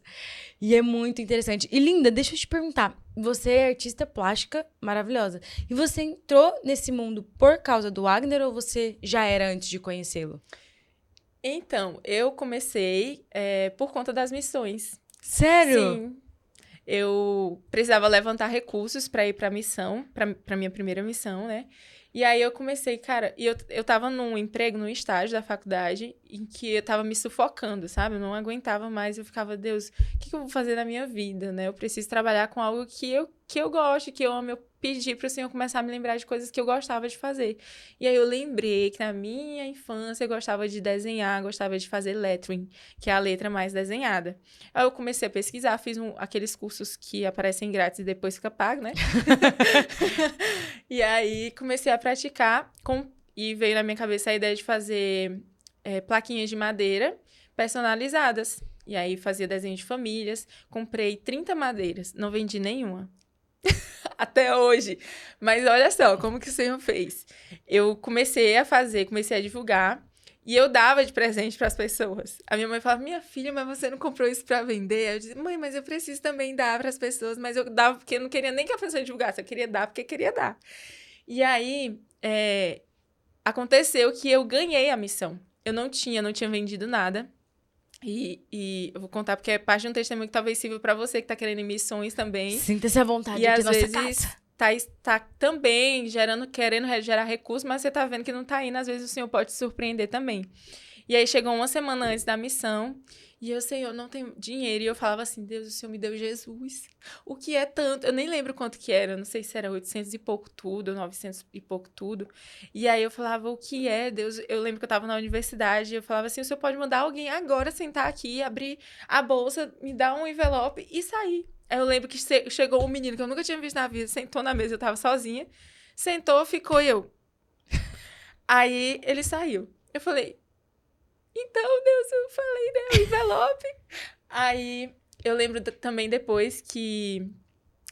A: E é muito interessante. E, Linda, deixa eu te perguntar. Você é artista plástica maravilhosa. E você entrou nesse mundo por causa do Wagner ou você já era antes de conhecê-lo?
B: Então, eu comecei por conta das missões.
A: Sério?
B: Sim. Eu precisava levantar recursos para ir para a missão, para minha primeira missão, né? E aí eu comecei, cara, e eu tava num emprego, num estágio da faculdade, em que eu tava me sufocando, sabe? Eu não aguentava mais, eu ficava, Deus, o que eu vou fazer na minha vida, né? Eu preciso trabalhar com algo que eu gosto, que eu amo. Eu pedi pro Senhor começar a me lembrar de coisas que eu gostava de fazer. E aí eu lembrei que na minha infância eu gostava de desenhar, gostava de fazer lettering, que é a letra mais desenhada. Aí eu comecei a pesquisar, fiz aqueles cursos que aparecem grátis e depois fica pago, né? E aí comecei a praticar e veio na minha cabeça a ideia de fazer plaquinhas de madeira personalizadas. E aí fazia desenho de famílias, comprei 30 madeiras, não vendi nenhuma. Até hoje. Mas olha só, como que o Senhor fez? Eu comecei a divulgar, e eu dava de presente para as pessoas. A minha mãe falava, minha filha, mas você não comprou isso para vender? Eu dizia, mãe, mas eu preciso também dar para as pessoas. Mas eu dava porque eu não queria nem que a pessoa divulgasse, eu queria dar porque queria dar. E aí, aconteceu que eu ganhei a missão. Eu não tinha vendido nada. E eu vou contar porque é parte de um testemunho que talvez sirva para você que tá querendo em missões também.
A: Sinta-se à vontade
B: E
A: aqui
B: às
A: na nossa
B: vezes
A: casa.
B: tá também querendo gerar recursos, mas você tá vendo que não tá indo. Às vezes o Senhor pode te surpreender também. E aí chegou uma semana antes da missão, e eu, Senhor, não tenho dinheiro. E eu falava assim, Deus, o Senhor me deu Jesus. O que é tanto? Eu nem lembro quanto que era, não sei se era 800 e pouco tudo, 900 e pouco tudo. E aí eu falava, o que é, Deus? Eu lembro que eu tava na universidade, e eu falava assim, o Senhor pode mandar alguém agora sentar aqui, abrir a bolsa, me dar um envelope e sair. Aí eu lembro que chegou um menino que eu nunca tinha visto na vida, sentou na mesa, eu tava sozinha, sentou, ficou e eu. Aí ele saiu. Eu falei, então, Deus, eu falei, né, o envelope. Aí eu lembro também depois que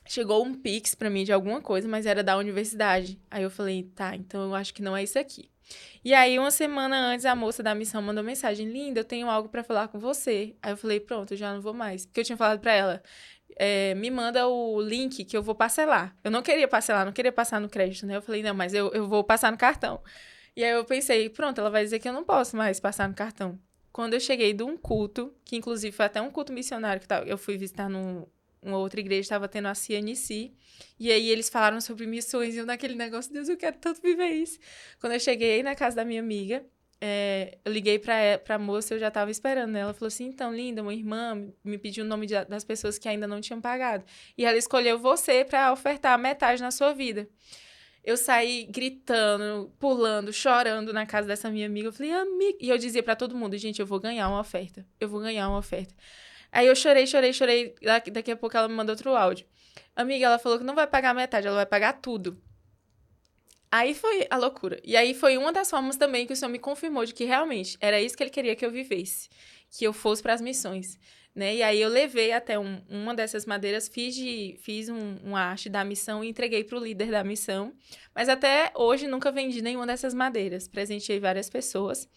B: chegou um Pix pra mim de alguma coisa, mas era da universidade. Aí eu falei, tá, então eu acho que não é isso aqui. E aí, uma semana antes, a moça da missão mandou mensagem, linda, eu tenho algo pra falar com você. Aí eu falei, pronto, eu já não vou mais. Porque eu tinha falado pra ela, me manda o link que eu vou parcelar. Eu não queria parcelar, não queria passar no crédito, né? Eu falei, não, mas eu vou passar no cartão. E aí eu pensei, pronto, ela vai dizer que eu não posso mais passar no cartão. Quando eu cheguei de um culto, que inclusive foi até um culto missionário, que eu fui visitar uma outra igreja, estava tendo a CNC, e aí eles falaram sobre missões, e eu naquele negócio, Deus, eu quero tanto viver isso. Quando eu cheguei na casa da minha amiga, eu liguei pra moça, eu já estava esperando, né? Ela falou assim, então, linda, uma irmã me pediu o nome das pessoas que ainda não tinham pagado, e ela escolheu você para ofertar metade na sua vida. Eu saí gritando, pulando, chorando na casa dessa minha amiga. Eu falei, amiga... E eu dizia pra todo mundo, gente, eu vou ganhar uma oferta. Eu vou ganhar uma oferta. Aí eu chorei. Daqui a pouco ela me mandou outro áudio. Amiga, ela falou que não vai pagar metade, ela vai pagar tudo. Aí foi a loucura. E aí foi uma das formas também que o Senhor me confirmou de que realmente era isso que ele queria que eu vivesse. Que eu fosse para as missões. Né? E aí eu levei até uma dessas madeiras, fiz uma arte da missão e entreguei para o líder da missão. Mas até hoje nunca vendi nenhuma dessas madeiras. Presenteei várias pessoas.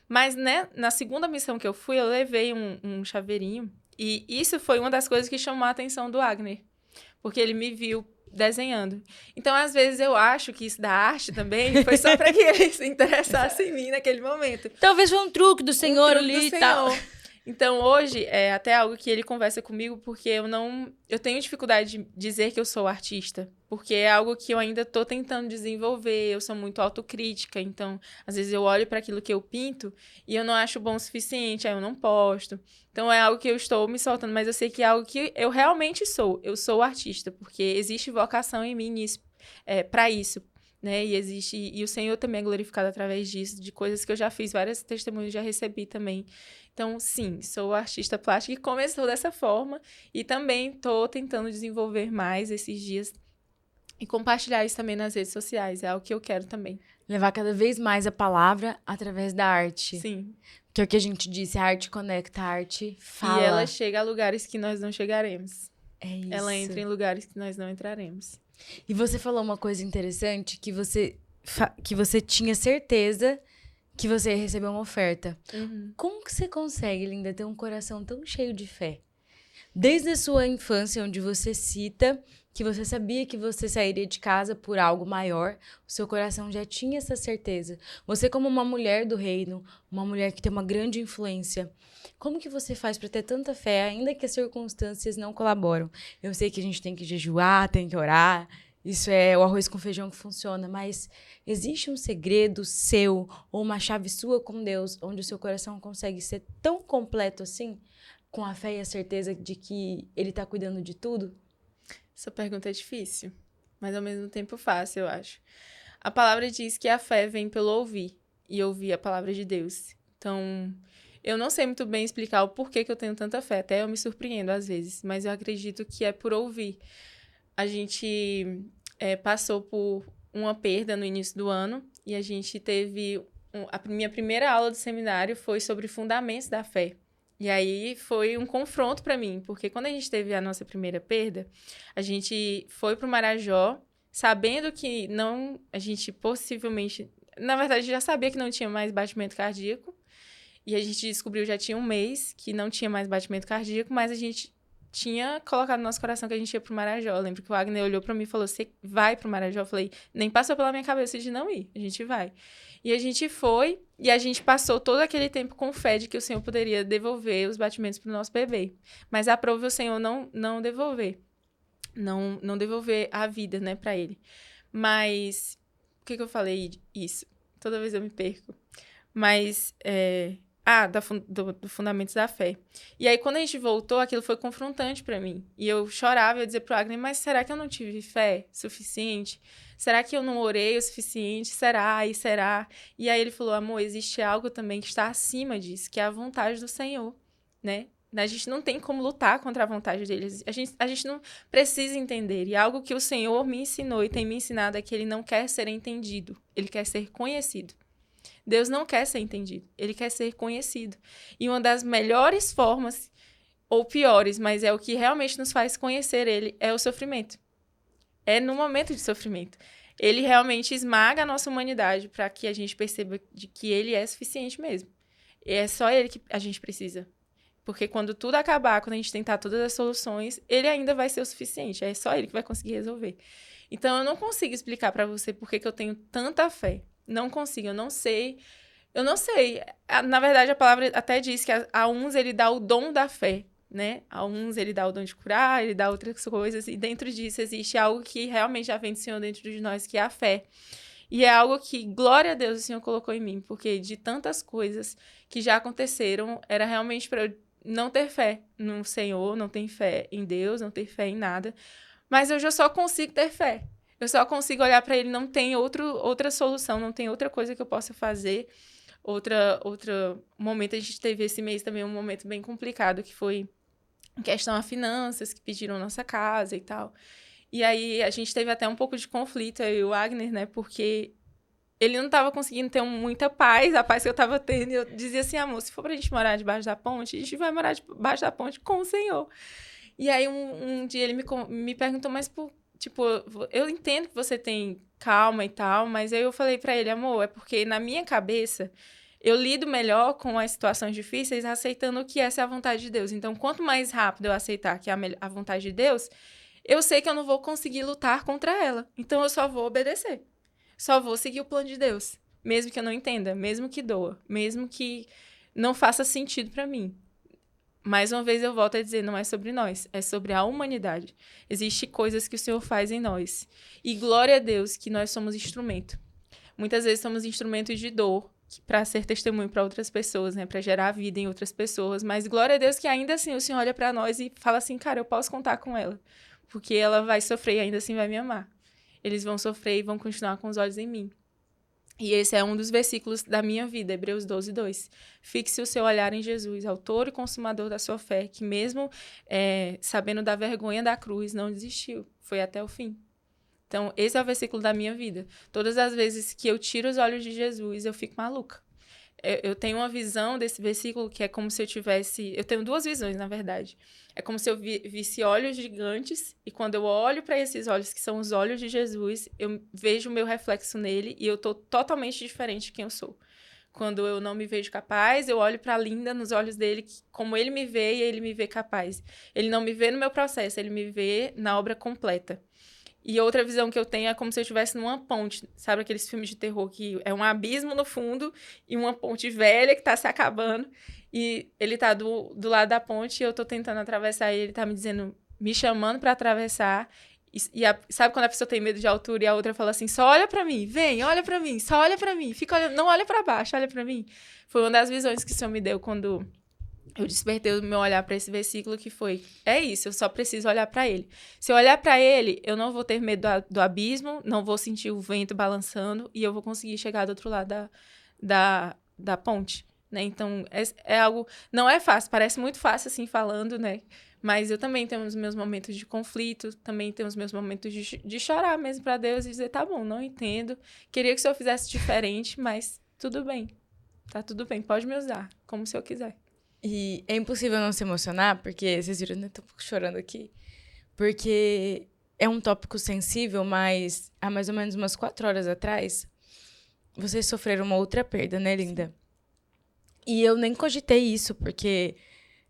B: Mas, né, na segunda missão que eu fui, eu levei um chaveirinho. E isso foi uma das coisas que chamou a atenção do Agner. Porque ele me viu desenhando. Então, às vezes, eu acho que isso da arte também foi só para que ele se interessasse em mim naquele momento.
A: Talvez foi um truque do Senhor ali e tal.
B: Então, hoje, é até algo que ele conversa comigo, porque eu tenho dificuldade de dizer que eu sou artista, porque é algo que eu ainda estou tentando desenvolver, eu sou muito autocrítica, então, às vezes eu olho para aquilo que eu pinto e eu não acho bom o suficiente, aí eu não posto. Então, é algo que eu estou me soltando, mas eu sei que é algo que eu realmente sou. Eu sou artista, porque existe vocação em mim nisso, para isso. Né? E o Senhor também é glorificado através disso, de coisas que eu já fiz, vários testemunhos já recebi também. Então, sim, sou artista plástica e começou dessa forma e também estou tentando desenvolver mais esses dias e compartilhar isso também nas redes sociais, é algo que eu quero também.
A: Levar cada vez mais a palavra através da arte.
B: Sim.
A: Que é o que a gente disse, a arte conecta, a arte fala.
B: E ela chega a lugares que nós não chegaremos.
A: É isso.
B: Ela entra em lugares que nós não entraremos.
A: E você falou uma coisa interessante, que você tinha certeza que você ia receber uma oferta.
B: Uhum.
A: Como que você consegue, linda, ter um coração tão cheio de fé? Desde a sua infância, onde você cita que você sabia que você sairia de casa por algo maior, o seu coração já tinha essa certeza. Você, como uma mulher do reino, uma mulher que tem uma grande influência, como que você faz para ter tanta fé, ainda que as circunstâncias não colaboram? Eu sei que a gente tem que jejuar, tem que orar, isso é o arroz com feijão que funciona, mas existe um segredo seu ou uma chave sua com Deus, onde o seu coração consegue ser tão completo assim, com a fé e a certeza de que Ele está cuidando de tudo?
B: Essa pergunta é difícil, mas ao mesmo tempo fácil, eu acho. A palavra diz que a fé vem pelo ouvir, e ouvir a palavra de Deus. Então, eu não sei muito bem explicar o porquê que eu tenho tanta fé, até eu me surpreendo às vezes, mas eu acredito que é por ouvir. A gente passou por uma perda no início do ano, e a gente teve... A minha primeira aula do seminário foi sobre fundamentos da fé. E aí foi um confronto para mim, porque quando a gente teve a nossa primeira perda, a gente foi pro Marajó, sabendo que não... A gente possivelmente... Na verdade, já sabia que não tinha mais batimento cardíaco. E a gente descobriu já tinha um mês que não tinha mais batimento cardíaco, mas a gente tinha colocado no nosso coração que a gente ia pro Marajó. Eu lembro que o Wagner olhou pra mim e falou, você vai pro Marajó? Eu falei, nem passou pela minha cabeça de não ir, a gente vai. E a gente foi, e a gente passou todo aquele tempo com fé de que o Senhor poderia devolver os batimentos pro nosso bebê. Mas aprove o Senhor não devolver. Não devolver a vida, né, pra ele. Mas, por que eu falei isso? Toda vez eu me perco. Mas, do Fundamentos da Fé. E aí, quando a gente voltou, aquilo foi confrontante pra mim. E eu chorava, eu dizia pro Agnes, mas será que eu não tive fé suficiente? Será que eu não orei o suficiente? Será? E será? E aí ele falou, amor, existe algo também que está acima disso, que é a vontade do Senhor, né? A gente não tem como lutar contra a vontade dele. A gente não precisa entender. E algo que o Senhor me ensinou e tem me ensinado é que ele não quer ser entendido. Ele quer ser conhecido. Deus não quer ser entendido, ele quer ser conhecido. E uma das melhores formas, ou piores, mas é o que realmente nos faz conhecer ele, é o sofrimento. É no momento de sofrimento. Ele realmente esmaga a nossa humanidade para que a gente perceba de que ele é suficiente mesmo. E é só ele que a gente precisa. Porque quando tudo acabar, quando a gente tentar todas as soluções, ele ainda vai ser o suficiente. É só ele que vai conseguir resolver. Então, eu não consigo explicar para você por que eu tenho tanta fé. Não consigo, eu não sei. Eu não sei. Na verdade, a palavra até diz que a uns ele dá o dom da fé, né? A uns ele dá o dom de curar, ele dá outras coisas. E dentro disso existe algo que realmente já vem do Senhor dentro de nós, que é a fé. E é algo que, glória a Deus, o Senhor colocou em mim. Porque de tantas coisas que já aconteceram, era realmente para eu não ter fé no Senhor, não ter fé em Deus, não ter fé em nada. Mas eu já só consigo ter fé. Eu só consigo olhar para ele, não tem outra solução, não tem outra coisa que eu possa fazer. Outro momento, a gente teve esse mês também um momento bem complicado, que foi em questão a finanças, que pediram nossa casa e tal. E aí, a gente teve até um pouco de conflito, eu e o Wagner, né, porque ele não estava conseguindo ter muita paz, a paz que eu estava tendo, e eu dizia assim, amor, se for pra gente morar debaixo da ponte, a gente vai morar debaixo da ponte com o Senhor. E aí, um dia ele me perguntou, mas tipo, eu entendo que você tem calma e tal, mas aí eu falei pra ele, amor, é porque na minha cabeça eu lido melhor com as situações difíceis aceitando que essa é a vontade de Deus. Então, quanto mais rápido eu aceitar que é a vontade de Deus, eu sei que eu não vou conseguir lutar contra ela. Então, eu só vou obedecer. Só vou seguir o plano de Deus. Mesmo que eu não entenda, mesmo que doa, mesmo que não faça sentido pra mim. Mais uma vez eu volto a dizer, não é sobre nós, é sobre a humanidade. Existem coisas que o Senhor faz em nós. E glória a Deus que nós somos instrumento. Muitas vezes somos instrumentos de dor para ser testemunho para outras pessoas, né? Para gerar vida em outras pessoas. Mas glória a Deus que ainda assim o Senhor olha para nós e fala assim, cara, eu posso contar com ela. Porque ela vai sofrer e ainda assim vai me amar. Eles vão sofrer e vão continuar com os olhos em mim. E esse é um dos versículos da minha vida, Hebreus 12, 2. Fixe o seu olhar em Jesus, autor e consumador da sua fé, que mesmo sabendo da vergonha da cruz, não desistiu, foi até o fim. Então, esse é o versículo da minha vida. Todas as vezes que eu tiro os olhos de Jesus, eu fico maluca. Eu tenho uma visão desse versículo que é como se eu tivesse... Eu tenho duas visões, na verdade. É como se eu visse olhos gigantes, e quando eu olho para esses olhos, que são os olhos de Jesus, eu vejo o meu reflexo nele, e eu tô totalmente diferente de quem eu sou. Quando eu não me vejo capaz, eu olho para a Linda nos olhos dele, como ele me vê, e ele me vê capaz. Ele não me vê no meu processo, ele me vê na obra completa. E outra visão que eu tenho é como se eu estivesse numa ponte. Sabe aqueles filmes de terror que é um abismo no fundo e uma ponte velha que tá se acabando. E ele tá do lado da ponte e eu tô tentando atravessar e ele tá me dizendo, me chamando pra atravessar. Sabe quando a pessoa tem medo de altura e a outra fala assim, só olha pra mim, vem, olha pra mim, só olha pra mim. Fica olhando, não olha pra baixo, olha pra mim. Foi uma das visões que o Senhor me deu quando... eu despertei o meu olhar para esse versículo que foi, é isso, eu só preciso olhar para ele. Se eu olhar para ele, eu não vou ter medo do abismo, não vou sentir o vento balançando e eu vou conseguir chegar do outro lado da ponte, né? Então, é algo, não é fácil, parece muito fácil assim falando, né? Mas eu também tenho os meus momentos de conflito, também tenho os meus momentos de chorar mesmo pra Deus e dizer, tá bom, não entendo. Queria que o Senhor fizesse diferente, mas tudo bem. Tá tudo bem, pode me usar, como o Senhor quiser.
A: E é impossível não se emocionar, porque vocês viram, né? Tô um pouco chorando aqui. Porque é um tópico sensível, mas há mais ou menos umas 4 horas atrás, vocês sofreram uma outra perda, né, linda? E eu nem cogitei isso, porque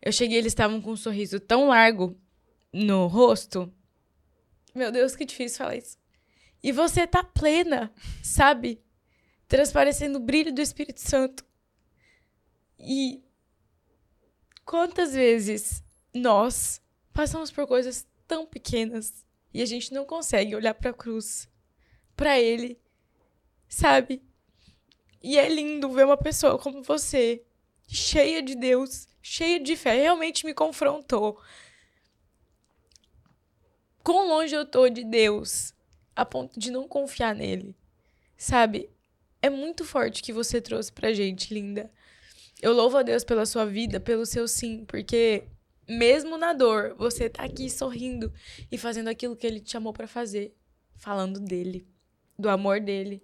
A: eu cheguei e eles estavam com um sorriso tão largo no rosto. Meu Deus, que difícil falar isso. E você tá plena, sabe? Transparecendo o brilho do Espírito Santo. E quantas vezes nós passamos por coisas tão pequenas e a gente não consegue olhar pra cruz, pra ele, sabe? E é lindo ver uma pessoa como você, cheia de Deus, cheia de fé, realmente me confrontou. Quão longe eu tô de Deus, a ponto de não confiar nele, sabe? É muito forte que você trouxe pra gente, linda. Eu louvo a Deus pela sua vida, pelo seu sim, porque mesmo na dor, você tá aqui sorrindo e fazendo aquilo que ele te chamou pra fazer, falando dele, do amor dele.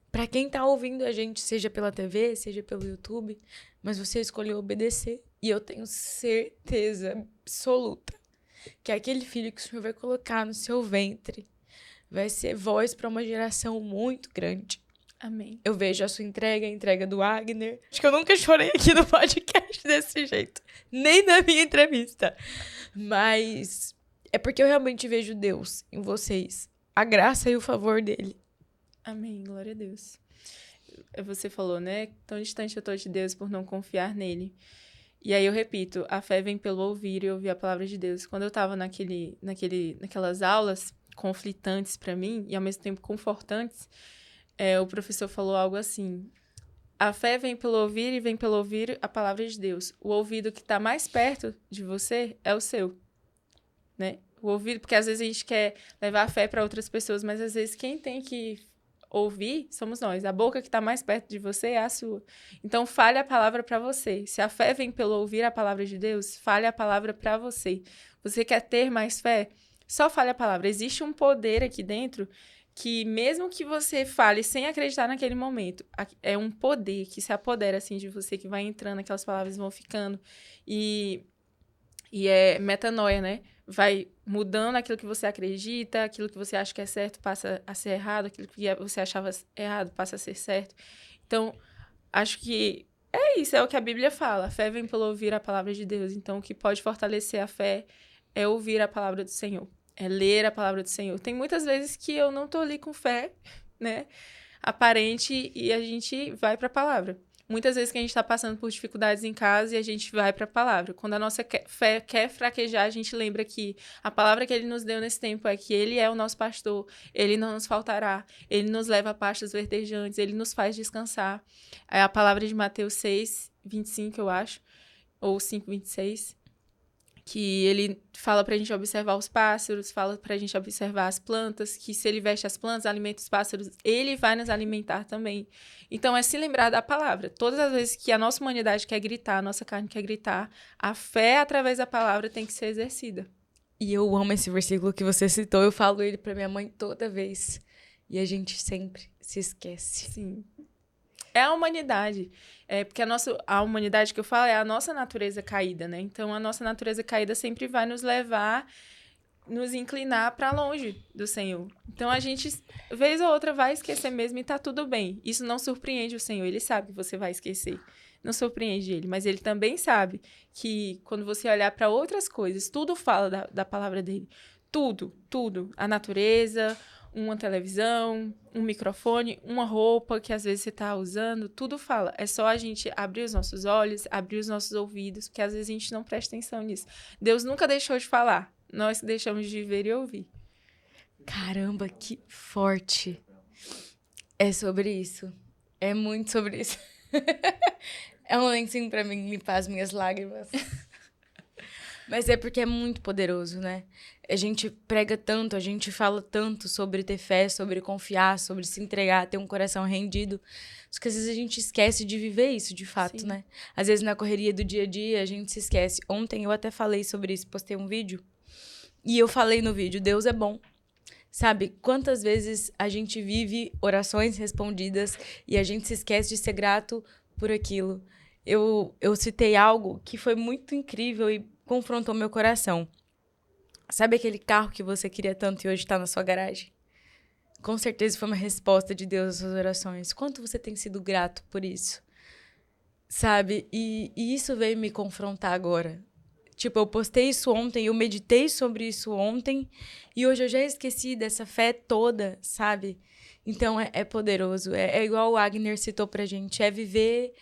A: Pra quem tá ouvindo a gente, seja pela TV, seja pelo YouTube, mas você escolheu obedecer. E eu tenho certeza absoluta que aquele filho que o Senhor vai colocar no seu ventre vai ser voz pra uma geração muito grande.
B: Amém.
A: Eu vejo a sua entrega, a entrega do Wagner. Acho que eu nunca chorei aqui no podcast desse jeito. Nem na minha entrevista. Mas é porque eu realmente vejo Deus em vocês. A graça e o favor dele.
B: Amém, glória a Deus. Você falou, né? Tão distante eu tô de Deus por não confiar nele. E aí eu repito, a fé vem pelo ouvir e ouvir a palavra de Deus. Quando eu tava naquelas aulas conflitantes pra mim e ao mesmo tempo confortantes, o professor falou algo assim: a fé vem pelo ouvir e vem pelo ouvir a palavra de Deus. O ouvido que tá mais perto de você é o seu, né? O ouvido, porque às vezes a gente quer levar a fé para outras pessoas, mas às vezes quem tem que ouvir somos nós. A boca que está mais perto de você é a sua. Então, fale a palavra para você. Se a fé vem pelo ouvir a palavra de Deus, fale a palavra para você. Você quer ter mais fé? Só fale a palavra. Existe um poder aqui dentro que, mesmo que você fale sem acreditar naquele momento, é um poder que se apodera assim de você, que vai entrando, aquelas palavras vão ficando. E é metanoia, né? Vai mudando aquilo que você acredita, aquilo que você acha que é certo passa a ser errado, aquilo que você achava errado passa a ser certo. Então, acho que é isso, é o que a Bíblia fala. A fé vem pelo ouvir a palavra de Deus. Então, o que pode fortalecer a fé é ouvir a palavra do Senhor, é ler a palavra do Senhor. Tem muitas vezes que eu não tô ali com fé, né, aparente, e a gente vai para a palavra. Muitas vezes que a gente está passando por dificuldades em casa e a gente vai para a palavra. Quando a nossa fé quer fraquejar, a gente lembra que a palavra que ele nos deu nesse tempo é que ele é o nosso pastor, ele não nos faltará, ele nos leva a pastos verdejantes, ele nos faz descansar. É a palavra de Mateus 6, 25, eu acho, ou 5, 26, que ele fala pra gente observar os pássaros, fala pra gente observar as plantas, que se ele veste as plantas, alimenta os pássaros, ele vai nos alimentar também. Então, é se lembrar da palavra. Todas as vezes que a nossa humanidade quer gritar, a nossa carne quer gritar, a fé através da palavra tem que ser exercida.
A: E eu amo esse versículo que você citou, eu falo ele pra minha mãe toda vez. E a gente sempre se esquece.
B: Sim. É a humanidade. Porque a humanidade que eu falo é a nossa natureza caída, né? Então, a nossa natureza caída sempre vai nos levar, nos inclinar para longe do Senhor. Então, a gente, vez ou outra, vai esquecer mesmo e tá tudo bem. Isso não surpreende o Senhor. Ele sabe que você vai esquecer. Não surpreende ele. Mas ele também sabe que quando você olhar para outras coisas, tudo fala da palavra dele. Tudo, tudo. A natureza, uma televisão, um microfone, uma roupa que às vezes você está usando, tudo fala. É só a gente abrir os nossos olhos, abrir os nossos ouvidos, porque às vezes a gente não presta atenção nisso. Deus nunca deixou de falar, nós deixamos de ver e ouvir.
A: Caramba, que forte. É sobre isso. É muito sobre isso. É um lencinho pra mim limpar as minhas lágrimas. Mas é porque é muito poderoso, né? A gente prega tanto, a gente fala tanto sobre ter fé, sobre confiar, sobre se entregar, ter um coração rendido. Só que às vezes a gente esquece de viver isso, de fato,
B: Sim.
A: né? Às vezes na correria do dia a dia a gente se esquece. Ontem eu até falei sobre isso, postei um vídeo. E eu falei no vídeo, Deus é bom. Sabe, quantas vezes a gente vive orações respondidas e a gente se esquece de ser grato por aquilo. Eu citei algo que foi muito incrível e confrontou meu coração. Sabe aquele carro que você queria tanto e hoje está na sua garagem? Com certeza foi uma resposta de Deus às suas orações. Quanto você tem sido grato por isso? Sabe? E isso veio me confrontar agora. Tipo, eu postei isso ontem, eu meditei sobre isso ontem e hoje eu já esqueci dessa fé toda, sabe? Então é poderoso. É igual o Agner citou pra gente, é viver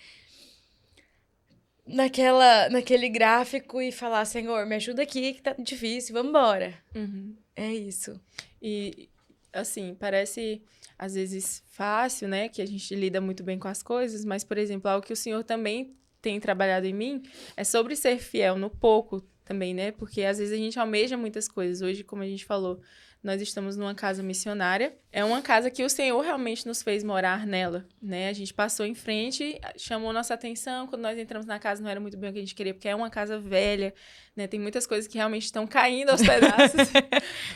A: naquele gráfico e falar, Senhor, me ajuda aqui que tá difícil, vamos embora.
B: Uhum.
A: É isso.
B: E, assim, parece às vezes fácil, né? Que a gente lida muito bem com as coisas, mas, por exemplo, algo que o Senhor também tem trabalhado em mim é sobre ser fiel no pouco também, né? Porque às vezes a gente almeja muitas coisas. Hoje, como a gente falou, nós estamos numa casa missionária. É uma casa que o Senhor realmente nos fez morar nela, né? A gente passou em frente, chamou nossa atenção. Quando nós entramos na casa, não era muito bem o que a gente queria, porque é uma casa velha, né? Tem muitas coisas que realmente estão caindo aos pedaços.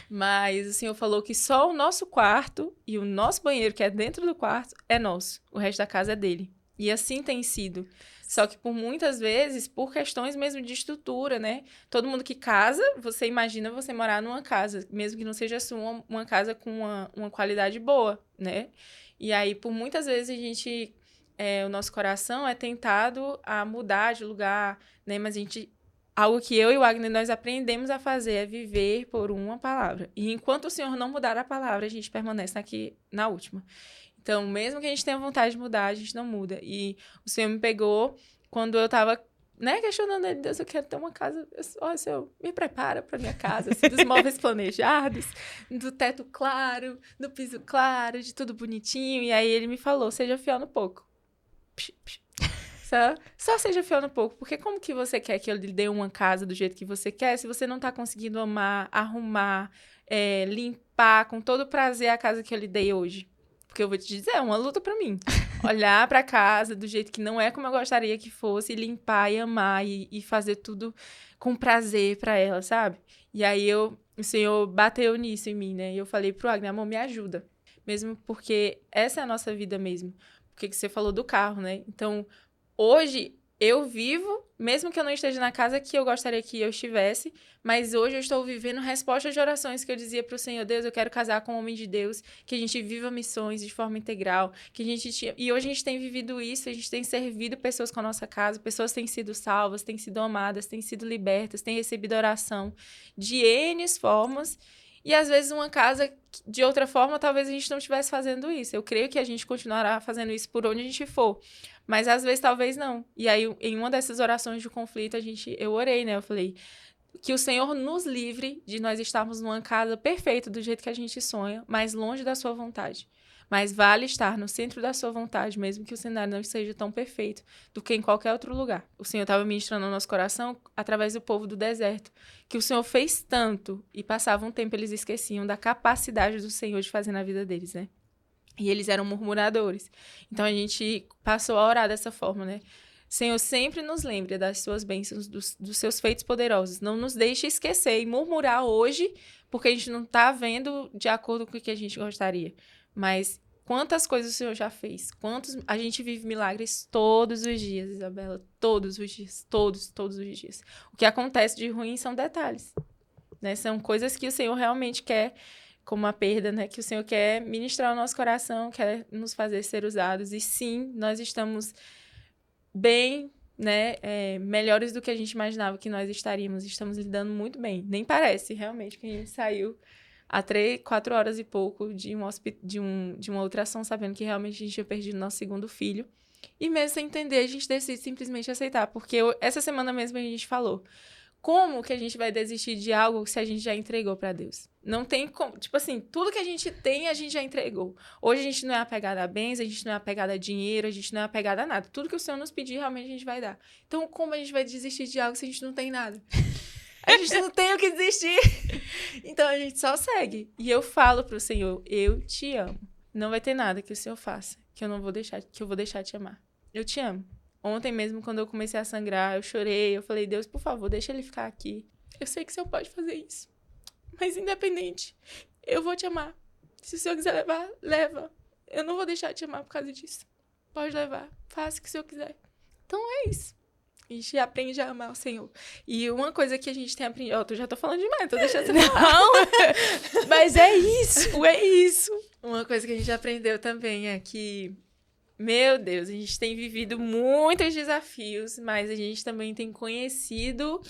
B: Mas o Senhor falou que só o nosso quarto e o nosso banheiro, que é dentro do quarto, é nosso. O resto da casa é dele. E assim tem sido. Só que por muitas vezes, por questões mesmo de estrutura, né? Todo mundo que casa, você imagina você morar numa casa, mesmo que não seja sua, uma casa com uma qualidade boa, né? E aí, por muitas vezes, a gente... o nosso coração é tentado a mudar de lugar, né? Mas a gente... Algo que eu e o Agner, nós aprendemos a fazer é viver por uma palavra. E enquanto o Senhor não mudar a palavra, a gente permanece aqui na última. Então, mesmo que a gente tenha vontade de mudar, a gente não muda. E o Senhor me pegou quando eu tava, né, questionando ele, Deus, eu quero ter uma casa, Senhor, me prepara pra minha casa, assim, dos móveis planejados, do teto claro, do piso claro, de tudo bonitinho. E aí ele me falou, seja fiel no pouco. Psh, psh. Só seja fiel no pouco, porque como que você quer que eu lhe dê uma casa do jeito que você quer, se você não tá conseguindo amar, arrumar, limpar com todo prazer a casa que eu lhe dei hoje? Porque eu vou te dizer, é uma luta pra mim. Olhar pra casa do jeito que não é como eu gostaria que fosse, e limpar e amar e fazer tudo com prazer pra ela, sabe? E aí o Senhor bateu nisso em mim, né? E eu falei pro Agner, amor, me ajuda. Mesmo porque essa é a nossa vida mesmo. Porque que você falou do carro, né? Então, hoje eu vivo, mesmo que eu não esteja na casa que eu gostaria que eu estivesse, mas hoje eu estou vivendo respostas de orações que eu dizia para o Senhor, Deus, eu quero casar com um homem de Deus, que a gente viva missões de forma integral, que a gente... E hoje a gente tem vivido isso, a gente tem servido pessoas com a nossa casa, pessoas têm sido salvas, têm sido amadas, têm sido libertas, têm recebido oração de N formas. E às vezes uma casa, de outra forma, talvez a gente não estivesse fazendo isso. Eu creio que a gente continuará fazendo isso por onde a gente for. Mas às vezes, talvez não. E aí, em uma dessas orações de conflito, eu orei, né? Eu falei que o Senhor nos livre de nós estarmos numa casa perfeita do jeito que a gente sonha, mas longe da sua vontade. Mas vale estar no centro da sua vontade, mesmo que o cenário não seja tão perfeito do que em qualquer outro lugar. O Senhor estava ministrando no nosso coração através do povo do deserto, que o Senhor fez tanto e passava um tempo eles esqueciam da capacidade do Senhor de fazer na vida deles, né? E eles eram murmuradores. Então, a gente passou a orar dessa forma, né? Senhor, sempre nos lembre das suas bênçãos, dos seus feitos poderosos. Não nos deixe esquecer e murmurar hoje, porque a gente não está vendo de acordo com o que a gente gostaria. Mas quantas coisas o Senhor já fez? A gente vive milagres todos os dias, Isabela. Todos os dias. Todos os dias. O que acontece de ruim são detalhes, né? São coisas que o Senhor realmente quer, como a perda, né? Que o Senhor quer ministrar o nosso coração, quer nos fazer ser usados. E sim, nós estamos bem, né? Melhores do que a gente imaginava que nós estaríamos. Estamos lidando muito bem. Nem parece, realmente, que a gente saiu há 4 horas e pouco de uma ultrassom, sabendo que realmente a gente tinha perdido nosso segundo filho. E mesmo sem entender, a gente decide simplesmente aceitar. Porque essa semana mesmo a gente falou, como que a gente vai desistir de algo se a gente já entregou para Deus? Não tem como. Tipo assim, tudo que a gente tem, a gente já entregou. Hoje a gente não é apegada a bens, a gente não é apegada a dinheiro, a gente não é apegada a nada. Tudo que o Senhor nos pedir, realmente a gente vai dar. Então, como a gente vai desistir de algo se a gente não tem nada? A gente não tem o que desistir. Então a gente só segue. E eu falo pro Senhor, eu te amo. Não vai ter nada que o Senhor faça que eu vou deixar de te amar. Eu te amo. Ontem mesmo, quando eu comecei a sangrar, eu chorei, eu falei, Deus, por favor, deixa ele ficar aqui. Eu sei que o Senhor pode fazer isso. Mas independente, eu vou te amar. Se o Senhor quiser levar, leva. Eu não vou deixar de te amar por causa disso. Pode levar. Faça o que o Senhor quiser. Então é isso. A gente aprende a amar o Senhor. E uma coisa que a gente tem aprendido... Eu já tô falando demais, tô deixando você falar.
A: Não, mas é isso, é isso.
B: Uma coisa que a gente aprendeu também é que, meu Deus, a gente tem vivido muitos desafios, mas a gente também tem conhecido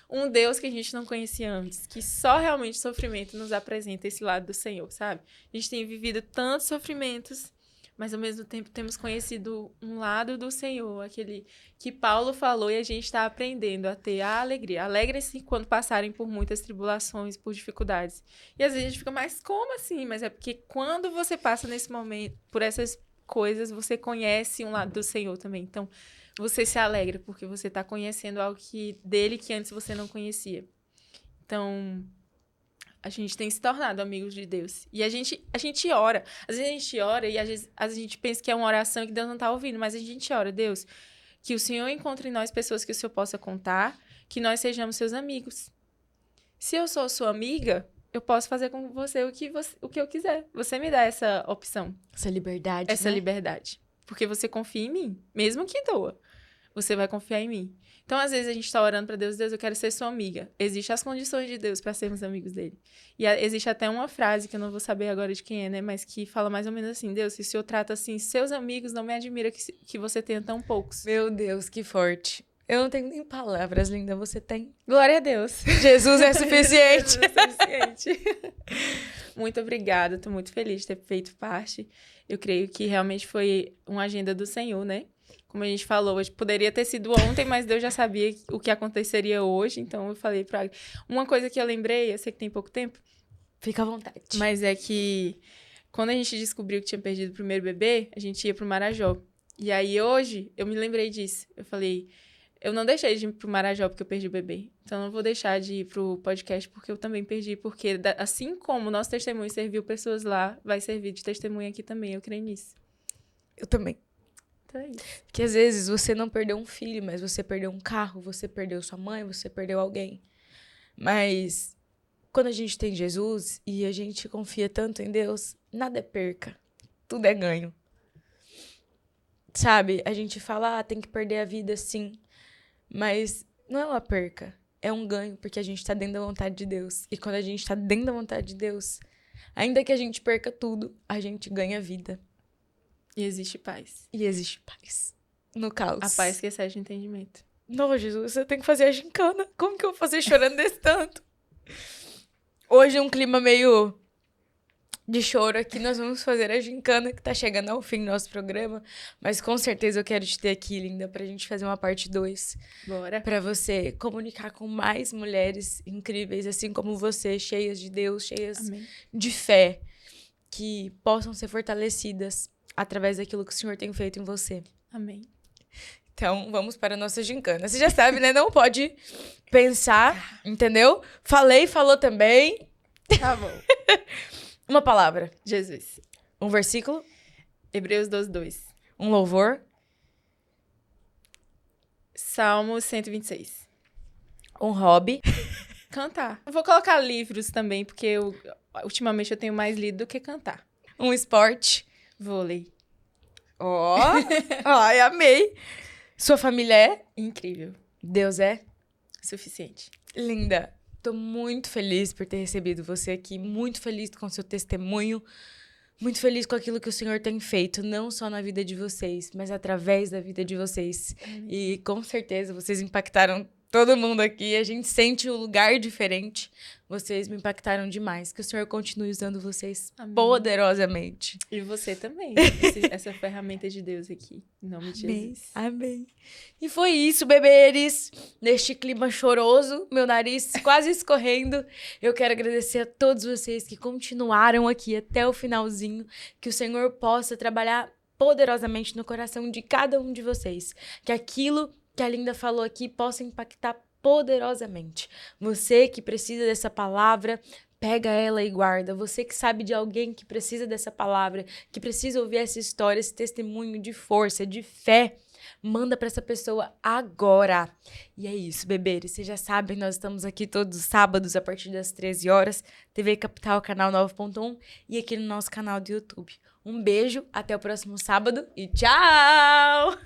B: um Deus que a gente não conhecia antes, que só realmente sofrimento nos apresenta esse lado do Senhor, sabe? A gente tem vivido tantos sofrimentos, mas ao mesmo tempo temos conhecido um lado do Senhor, aquele que Paulo falou e a gente está aprendendo a ter a alegria. Alegrem-se quando passarem por muitas tribulações, por dificuldades. E às vezes a gente fica, mas como assim? Mas é porque quando você passa nesse momento, por essas coisas, você conhece um lado do Senhor também. Então, você se alegra porque você está conhecendo algo dele que antes você não conhecia. Então, a gente tem se tornado amigos de Deus. E a gente ora. Às vezes a gente ora e às vezes a gente pensa que é uma oração e que Deus não está ouvindo. Mas a gente ora, Deus, que o Senhor encontre em nós pessoas que o Senhor possa contar, que nós sejamos seus amigos. Se eu sou sua amiga, eu posso fazer com você o que eu quiser. Você me dá essa opção.
A: Essa liberdade,
B: Essa liberdade. Porque você confia em mim. Mesmo que doa. Você vai confiar em mim. Então, às vezes, a gente está orando para Deus, Deus, eu quero ser sua amiga. Existem as condições de Deus para sermos amigos dele. E existe até uma frase, que eu não vou saber agora de quem é, né? Mas que fala mais ou menos assim, Deus, se o Senhor trata assim, seus amigos, não me admira que você tenha tão poucos.
A: Meu Deus, que forte. Eu não tenho nem palavras, linda, você tem.
B: Glória a Deus.
A: Jesus é suficiente.
B: Jesus é suficiente. Muito obrigada, estou muito feliz de ter feito parte. Eu creio que realmente foi uma agenda do Senhor, né? Como a gente falou, hoje poderia ter sido ontem, mas Deus já sabia o que aconteceria hoje, então eu falei pra... Uma coisa que eu lembrei, eu sei que tem pouco tempo.
A: Fica à vontade.
B: Mas é que quando a gente descobriu que tinha perdido o primeiro bebê, a gente ia pro Marajó. E aí hoje, eu me lembrei disso. Eu falei, eu não deixei de ir pro Marajó porque eu perdi o bebê. Então eu não vou deixar de ir pro podcast porque eu também perdi. Porque assim como o nosso testemunho serviu pessoas lá, vai servir de testemunho aqui também. Eu creio nisso.
A: Eu também.
B: Então é isso.
A: Porque às vezes você não perdeu um filho, mas você perdeu um carro, você perdeu sua mãe, você perdeu alguém. Mas quando a gente tem Jesus e a gente confia tanto em Deus, nada é perca. Tudo é ganho. Sabe? A gente fala, tem que perder a vida, sim. Mas não é uma perca. É um ganho, porque a gente tá dentro da vontade de Deus. E quando a gente tá dentro da vontade de Deus, ainda que a gente perca tudo, a gente ganha vida.
B: E existe paz.
A: E existe paz no caos.
B: A paz que excede o entendimento.
A: Não, Jesus, você tem que fazer a gincana. Como que eu vou fazer chorando desse tanto? Hoje, um clima meio de choro aqui, nós vamos fazer a gincana, que tá chegando ao fim do nosso programa. Mas com certeza eu quero te ter aqui, linda, pra gente fazer uma parte 2.
B: Bora.
A: Pra você comunicar com mais mulheres incríveis, assim como você, cheias de Deus, cheias
B: Amém.
A: de fé, que possam ser fortalecidas através daquilo que o Senhor tem feito em você.
B: Amém.
A: Então, vamos para a nossa gincana. Você já sabe, né? Não pode pensar, entendeu? Falou também.
B: Tá bom.
A: Uma palavra.
B: Jesus.
A: Um versículo.
B: Hebreus 12:2.
A: Um louvor.
B: Salmo 126.
A: Um hobby.
B: Cantar. Eu vou colocar livros também, porque ultimamente eu tenho mais lido do que cantar.
A: Um esporte.
B: Vôlei.
A: Ó! Ai, amei. Sua família é?
B: Incrível.
A: Deus é?
B: Suficiente.
A: Linda. Tô muito feliz por ter recebido você aqui. Muito feliz com seu testemunho. Muito feliz com aquilo que o Senhor tem feito. Não só na vida de vocês, mas através da vida de vocês. E com certeza vocês impactaram todo mundo aqui. A gente sente um lugar diferente. Vocês me impactaram demais. Que o Senhor continue usando vocês poderosamente.
B: E você também. Essa ferramenta de Deus aqui. Em nome de Jesus.
A: Amém. E foi isso, beberes. Neste clima choroso, meu nariz quase escorrendo. Eu quero agradecer a todos vocês que continuaram aqui até o finalzinho. Que o Senhor possa trabalhar poderosamente no coração de cada um de vocês. Que aquilo que a Linda falou aqui possa impactar poderosamente. Você que precisa dessa palavra, pega ela e guarda. Você que sabe de alguém que precisa dessa palavra, que precisa ouvir essa história, esse testemunho de força, de fé, manda para essa pessoa agora. E é isso, beberes. Vocês já sabem, nós estamos aqui todos os sábados a partir das 13 horas. TV Capital, canal 9.1 e aqui no nosso canal do YouTube. Um beijo, até o próximo sábado e tchau!